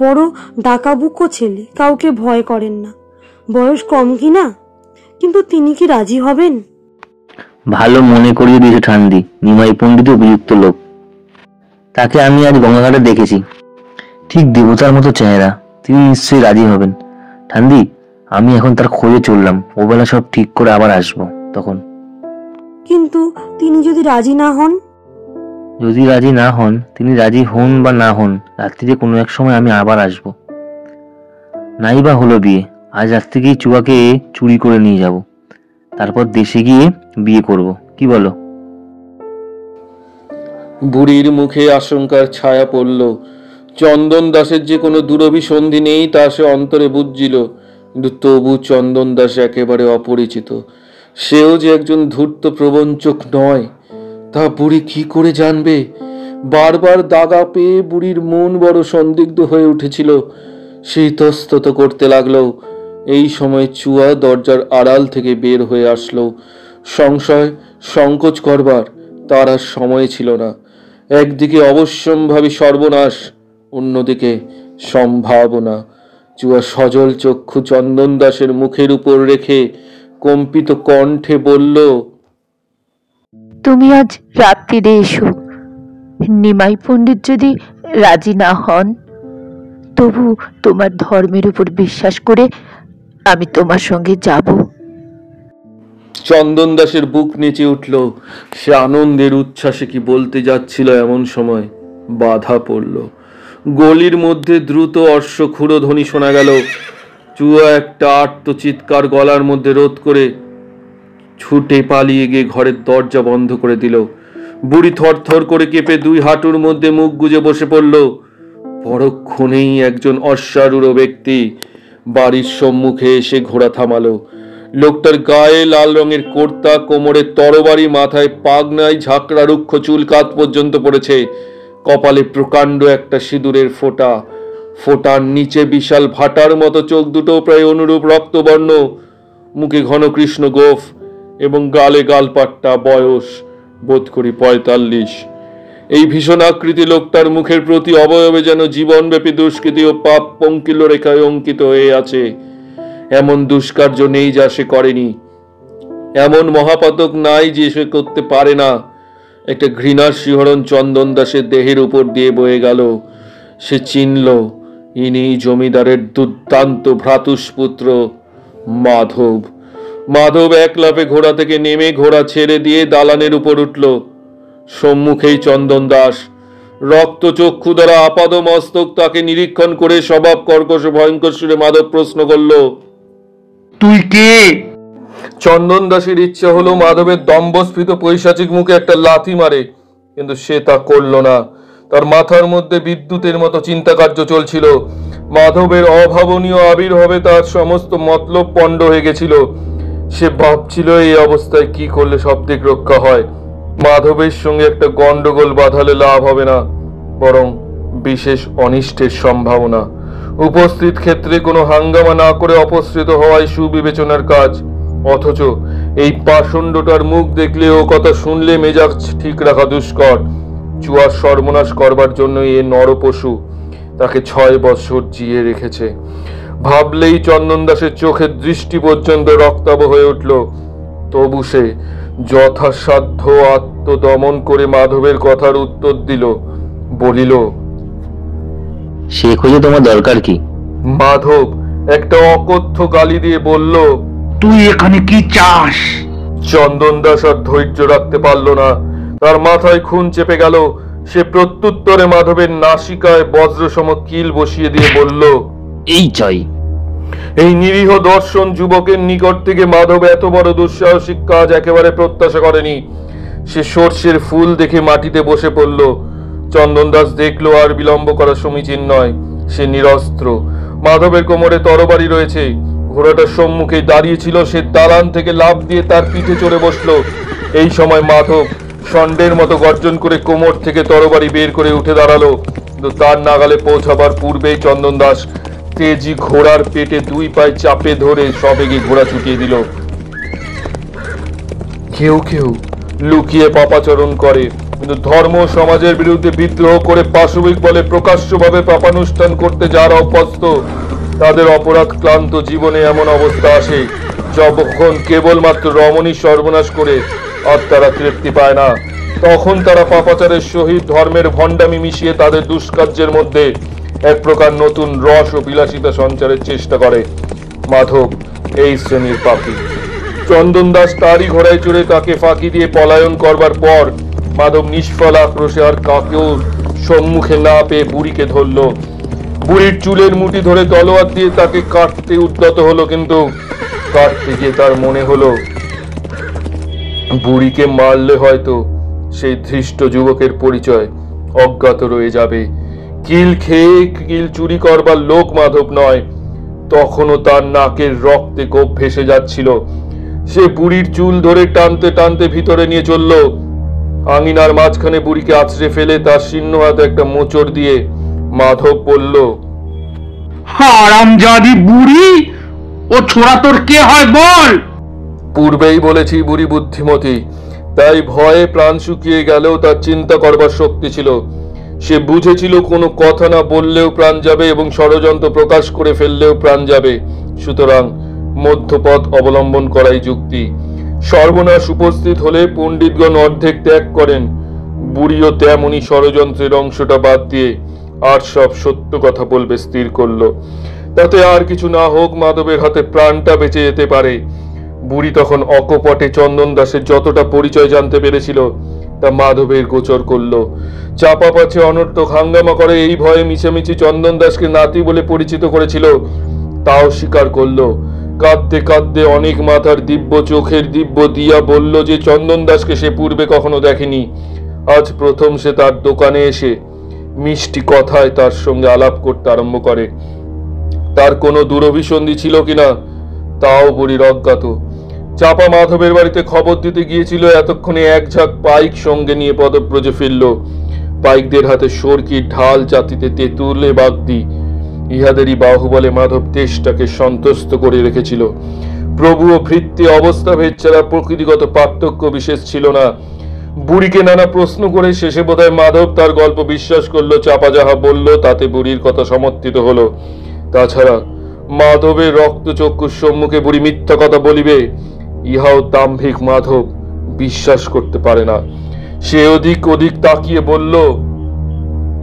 বড় ডাকাবুকো ছেলে, কাউকে ভয় করেন না। বয়স কম কিনা, কিন্তু তিনি কি রাজি হবেন? ভালো মনে করিয়ে দিয়েছে ঠান্ডি, নিমাই পণ্ডিত উপযুক্ত লোক। তাকে আমি আজ গঙ্গাঘাটে দেখেছি, ঠিক দেবতার মতো চেহারা। তিনি নিশ্চয়ই রাজি হবেন। ঠান্ডি, আমি এখন তার খোঁজে চললাম, ওবেলা সব ঠিক করে আবার আসবো তখন। কিন্তু তিনি যদি রাজি না হন? যদি রাজি না হন, তিনি রাজি হন বা না হন, রাত্রিতে কোনো এক সময় আমি আবার আসবো। নাই বা হলো বিয়ে, আজ রাত থেকেই চুয়াকে চুরি করে নিয়ে যাব, তারপর দেশে গিয়ে বিয়ে করব, কি বলো? বুড়ির মুখে আশঙ্কার ছায়া পড়ল। চন্দন দাসের যে কোনো দুরভিসন্ধি নেই তা সে অন্তরে বুঝছিল, কিন্তু তবু চন্দন দাস একেবারে অপরিচিত। সেও যে একজন ধূর্ত প্রবঞ্চক নয়, তা বুড়ি কি করে জানবে? বারবার দাগা পেয়ে বুড়ির মন বড় সন্দিগ্ধ হয়ে উঠেছিল। সে ইতস্তত করতে লাগলো। এই সময় চুয়া দরজার আড়াল থেকে বের হয়ে আসলো। সংশয় সংকোচ করবার তার আর সময় ছিল না। একদিকে অবশ্যম্ভাবী সর্বনাশ, অন্যদিকে সম্ভাবনা। চুয়া সজল চক্ষু চন্দন দাসের মুখের উপর রেখে কম্পিত কণ্ঠে বলল, তুমি আজ রাত্রিরে এসো। নিমাই পণ্ডিত যদি রাজি না হন, তবু তোমার ধর্মের উপর বিশ্বাস করে আমি তোমার সঙ্গে যাব। চন্দন দাসের বুক নেচে উঠল। সে আনন্দের উচ্ছ্বাসে কি বলতে যাচ্ছিল, এমন সময় বাধা পড়ল। গলির মধ্যে দ্রুত অশ্বক্ষুরধ্বনি শোনা গেল। চুয়া একটা আর্ত চিৎকার গলার মধ্যে রোধ করে ছুটে পালিয়ে গিয়ে ঘরের দরজা বন্ধ করে দিল। বুড়ি থরথর করে কেঁপে দুই হাঁটুর মধ্যে মুখ গুজে বসে পড়ল। পরক্ষণেই একজন অশ্বারূঢ় ব্যক্তি বাড়ির সম্মুখে এসে ঘোড়া থামালো। লোকটার গায়ে লাল রঙের কুর্তা, কোমরে তরবারি, মাথায় পাগনায় ঝাঁকড়া রুক্ষ চুল কাঁধ পর্যন্ত পড়েছে, কপালে প্রকাণ্ড একটা সিঁদুরের ফোঁটা। ফোঁটার নিচে বিশাল ভাটার মতো চোখ দুটো প্রায় অনুরূপ রক্তবর্ণ, মুখে ঘন কৃষ্ণ গোফ এবং গালে গালপাট্টা। বয়স বোধ করি 45। এই ভীষণ আকৃতি লোকটার মুখের প্রতি অবয়বে যেন জীবনব্যাপী দুষ্কৃতি ও পাপ পঙ্কিল রেখায় অঙ্কিত হয়ে আছে। এমন দুষ্কার্য নেই যা সে করেনি, এমন মহাপাতক নাই যে সে করতে পারে না। একটা ঘৃণার শিহরণ চন্দন দাসের দেহের উপর দিয়ে বয়ে গেল। সে চিনল, ইনি জমিদারের দুর্দান্ত ভ্রাতুষ্পুত্র মাধব। মাধব এক লাফে ঘোড়া থেকে নেমে ঘোড়া ছেড়ে দিয়ে দালানের উপর উঠল। সম্মুখেই চন্দন দাস। রক্ত চক্ষু দ্বারা আপাদ মস্তক তাকে নিরীক্ষণ করে স্বভাব কর্কশ ভয়ঙ্কর সুরে মাধব প্রশ্ন করল, তুই কে? চন্দন দাসের ইচ্ছা হলো মাধবের দম্ভস্ফীত পৈশাচিক মুখে একটা লাথি মারে, কিন্তু সে তা করল না। তার মাথার মধ্যে বিদ্যুতের মতো চিন্তাকার্য চলছিল। মাধবের অভাবনীয় আবির্ভাবে তার সমস্ত মতলব পণ্ড হয়ে গেছিল। সে ভাবছিল এই অবস্থায় কি করলে সব দিক রক্ষা হয়। মাধবের সঙ্গে একটা গন্ডগোল বাঁধালে লাভ হবে না, বরং বিশেষ অনিষ্টের সম্ভাবনা। উপস্থিত ক্ষেত্রে কোনো হাঙ্গামা না করে অপসৃত হওয়াই সুবিবেচনার কাজ। অথচ এই পাষণ্ডটার মুখ দেখলে ও কথা শুনলে মেজাজ ঠিক রাখা দুষ্কর। চুয়ার সর্বনাশ করবার জন্য এ নরপশু তাকে 6 বছর জিয়ে রেখেছে। ভাবলেই চন্দন দাসের চোখের দৃষ্টি পর্যন্ত রক্তাভ হয়ে উঠল। তবু সে যথাসাধ্য আত্মদমন করে মাধবের কথার উত্তর দিল, বলিল, সে খোঁজে তোমার দরকার কি? মাধব একটা অকথ্য গালি দিয়ে বলল, তুই এখানে কি চাস? চন্দন দাস আর ধৈর্য রাখতে পারল না, তার মাথায় খুন চেপে গেল। সে প্রত্যুত্তরে মাধবের নাসিকায় বজ্রসম কিল বসিয়ে দিয়ে বলল, এই চাই। এই নিরীহ দর্শন যুবকের নিকট থেকে মাধব এত বড় দুঃসাহসিক কাজ একেবারে প্রত্যাশা করেনি। সে সর্ষের ফুল দেখে মাটিতে বসে পড়ল। চন্দন দাস দেখলো আর বিলম্ব করা সমীচীন নয়। সে নিরস্ত্র, মাধবের কোমরে তরবারি রয়েছে। ঘোড়াটার সম্মুখে দাঁড়িয়ে ছিল। সে দালান থেকে লাফ দিয়ে তার পিঠে চড়ে বসলো। এই সময় মাধব ষণ্ডের মতো গর্জন করে কোমর থেকে তরবারি বের করে উঠে দাঁড়ালো, কিন্তু তার নাগালে পৌঁছাবার পূর্বেই চন্দন দাস তেজি ঘোড়ার পেটে দুই পায়ে চাপে ধরে সবেগে ঘোড়া ছুটিয়ে দিল। কেউ কেউ লুকিয়ে পাপাচরণ করে, কিন্তু ধর্ম সমাজের বিরুদ্ধে বিদ্রোহ করে পাশবিক বলে প্রকাশ্যভাবে পাপানুষ্ঠান করতে যারা অভ্যস্ত, তাদের অপরাধ ক্লান্ত জীবনে এমন অবস্থা আসে যখন কেবলমাত্র রমণী সর্বনাশ করে আত্মারা তৃপ্তি পায় না। তখন তারা পাপাচারের সহিত ধর্মের ভণ্ডামি মিশিয়ে তাদের দুষ্কার্যের মধ্যে এক প্রকার নতুন রস ও বিলাসিতা সঞ্চারের চেষ্টা করে। মাধব এই শ্রেণীর পাপী। চন্দন দাস তারই ঘোড়ায় চড়ে তাকে ফাঁকি দিয়ে পলায়ন করবার পর মাধব নিষ্ফল আক্রোশে আর কাকেও সম্মুখে না পেয়ে বুড়িকে ধরল। বুড়ির চুলের মুঠি ধরে তলোয়ার দিয়ে তাকে কাটতে উদ্যত হলো, কিন্তু কাটতে গিয়ে তার মনে হলো বুড়িকে মারলে হয়তো সেই ধৃষ্ট যুবকের পরিচয় অজ্ঞাত রয়ে যাবে। কিল খেয়ে কিল চুরি করবার লোক মাধব নয়। তখনও তার নাকের রক্তে কোপ ভেসে যাচ্ছিল। সে বুড়ির চুল ধরে টানতে টানতে ভিতরে নিয়ে চলল। আঙিনার মাঝখানে বুড়িকে আছড়ে ফেলে তার শীর্ণ হাতে একটা মোচড় দিয়ে মাধব বলল, হারামজাদি বুড়ি, ও ছোড়া তোর কে হয় বল? পূর্বেই বলেছি বুড়ি বুদ্ধিমতী, তাই ভয়ে প্রাণ শুকিয়ে গেলেও তার চিন্তা করবার শক্তি ছিল। সে বুঝেছিল কোনো কথা না বললেও প্রাণ যাবে এবং ষড়যন্ত্র প্রকাশ করে ফেললেও প্রাণ যাবে। সুতরাং মধ্যপথ অবলম্বন করাই যুক্তি। সর্বনাশ উপস্থিত হলে পণ্ডিতগণ অর্ধেক ত্যাগ করেন। বুড়িও তেমনি ষড়যন্ত্রের অংশটা বাদ দিয়ে আর সব সত্য কথা বলবে স্থির করলো। তাতে আর কিছু না হোক, মাধবের হাতে প্রাণটা বেঁচে যেতে পারে। বুড়ি তখন অকপটে চন্দন দাসের যতটা পরিচয় জানতে পেরেছিল তা মাধবের গোচর করলো। চাপা পাছে অনর্থক হাঙ্গামা করে এই ভয়ে মিছামিছি চন্দন দাসকে নাতি বলে পরিচিত করেছিল, তাও স্বীকার করলো। কাঁদতে কাঁদতে অনেক মাথার দিব্য চোখের দিব্য দিয়া বলল যে চন্দন দাসকে সে পূর্বে কখনো দেখেনি। আজ প্রথম সে তার দোকানে এসে মিষ্টি কথায় তার সঙ্গে আলাপ করতে আরম্ভ করে। তার কোনো দুরভিসন্ধি ছিল কিনা তাও বুড়ির অজ্ঞাত। চাপা মাধবের বাড়িতে খবর দিতে গিয়েছিল, এতক্ষণে এক ঝাঁক পাইক সঙ্গে নিয়ে পদব্রজে ফিরল। পাইকদের হাতে সরকি, ঢাল, জাতিতে তেঁতুলে বাগদি, ইহাদেরই বাহুবলে মাধব দেশটাকে সন্তুষ্ট করে রেখেছিল। প্রভু ও ভৃত্তি অবস্থা ভেদ ছাড়া প্রকৃতিগত পার্থক্য বিশেষ ছিল না। বুড়িকে নানা প্রশ্ন করে শেষে বোধহয় মাধব তার গল্প বিশ্বাস করলো। চাপা যাহা বলল তাতে বুড়ির কথা সমর্থিত হলো। তাছাড়া মাধবের রক্তচক্ষুর সম্মুখে বুড়ি মিথ্যা কথা বলিবে ইহাও দাম্ভিক মাধব বিশ্বাস করতে পারে না। সে ওদিক ওদিক তাকিয়ে বলল,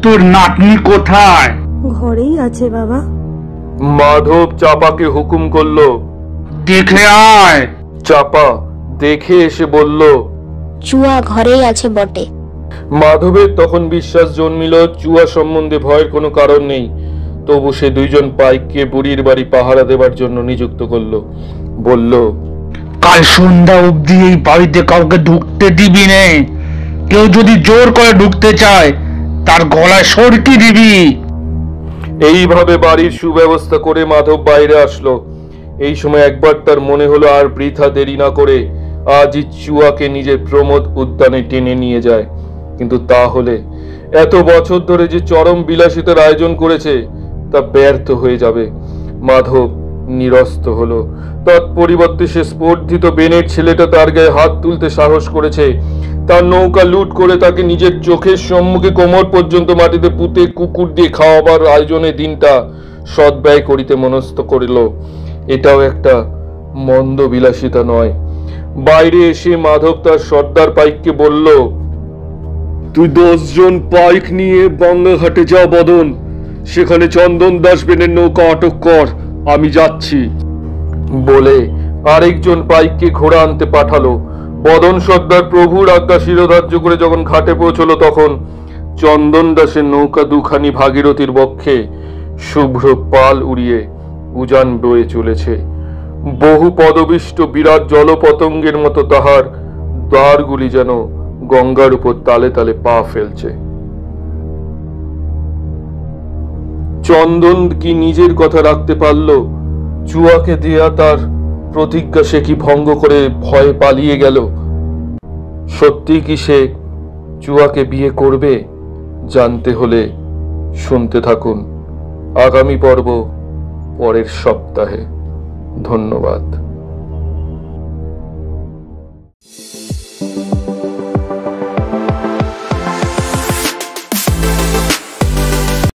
তোর নাতনি কোথায়? ঘরেই আছে বাবা। মাধব চাপাকে হুকুম করলো, দেখে আয়। চাপা দেখে এসে বলল, চুয়া ঘরেই আছে বটে। মাধবের তখন বিশ্বাস জন্মিল চুয়া সম্বন্ধে ভয়ের কোনো কারণ নেই। তবু সে দুইজন পাইককে বুড়ির বাড়ি পাহারা দেবার জন্য নিযুক্ত করলো। বলল, কাল সন্ধ্যা অবধি এই বাড়িতে কাউকে ঢুকতে দিবি নে। কেউ যদি জোর করে ঢুকতে চায় তার গলায় সরকি দিবি। এইভাবে বাড়ির সুব্যবস্থা করে মাধব বাইরে আসলো। এই সময় একবার তার মনে হলো আর বৃথা দেরি না করে আজই চুয়াকে নিজের প্রমোদ উদ্যানে টেনে নিয়ে যায়। কিন্তু তাহলে এত বছর ধরে যে চরম বিলাসিতার আয়োজন করেছে তা ব্যর্থ হয়ে যাবে। মাধব নিরস্ত হলো। তৎপরিবর্তে সে স্পর্ধিত বেনের ছেলেটা তার গায়ে হাত তুলতে সাহস করেছে। তার নৌকা লুট করে তাকে নিজের চোখের সম্মুখে কোমর পর্যন্ত মাটিতে পুঁতে কুকুর দিয়ে খাওয়াবার আয়োজনে দিনটা সদ্ব্যয় করিতে মনস্থ করিল। এটাও একটা মন্দ বিলাসিতা নয়। বাইরে এসে মাধব তার সর্দার পাইককে বলল, তুই 10 জন পাইক নিয়ে বাংলাঘাটে যা বদন, সেখানে চন্দন দাস বেনের নৌকা আটক কর, আমি যাচ্ছি। বলে আরেকজন পাইককে ঘোড়া আনতে পাঠালো। বদন সর্দার প্রভুর আজ্ঞা শিরোধার্য করে যখন ঘাটে পৌঁছলো, তখন চন্দন দাসের নৌকা দুখানি ভাগীরথীর বক্ষে শুভ্র পাল উড়িয়ে উজান বয়ে চলেছে। বহু পদবিষ্ট বিরাট জলপতঙ্গের মতো তাহার দ্বারগুলি যেন গঙ্গার উপর তালে তালে পা ফেলছে। চন্দন কি নিজের কথা রাখতে পারল? চুয়াকে দেয়া তার প্রতিজ্ঞা সে কি ভঙ্গ করে ভয়ে পালিয়ে গেল? সত্যি কি সে চুয়াকে বিয়ে করবে? জানতে হলে শুনতে থাকুন আগামী পর্ব পরের সপ্তাহে। ধন্যবাদ।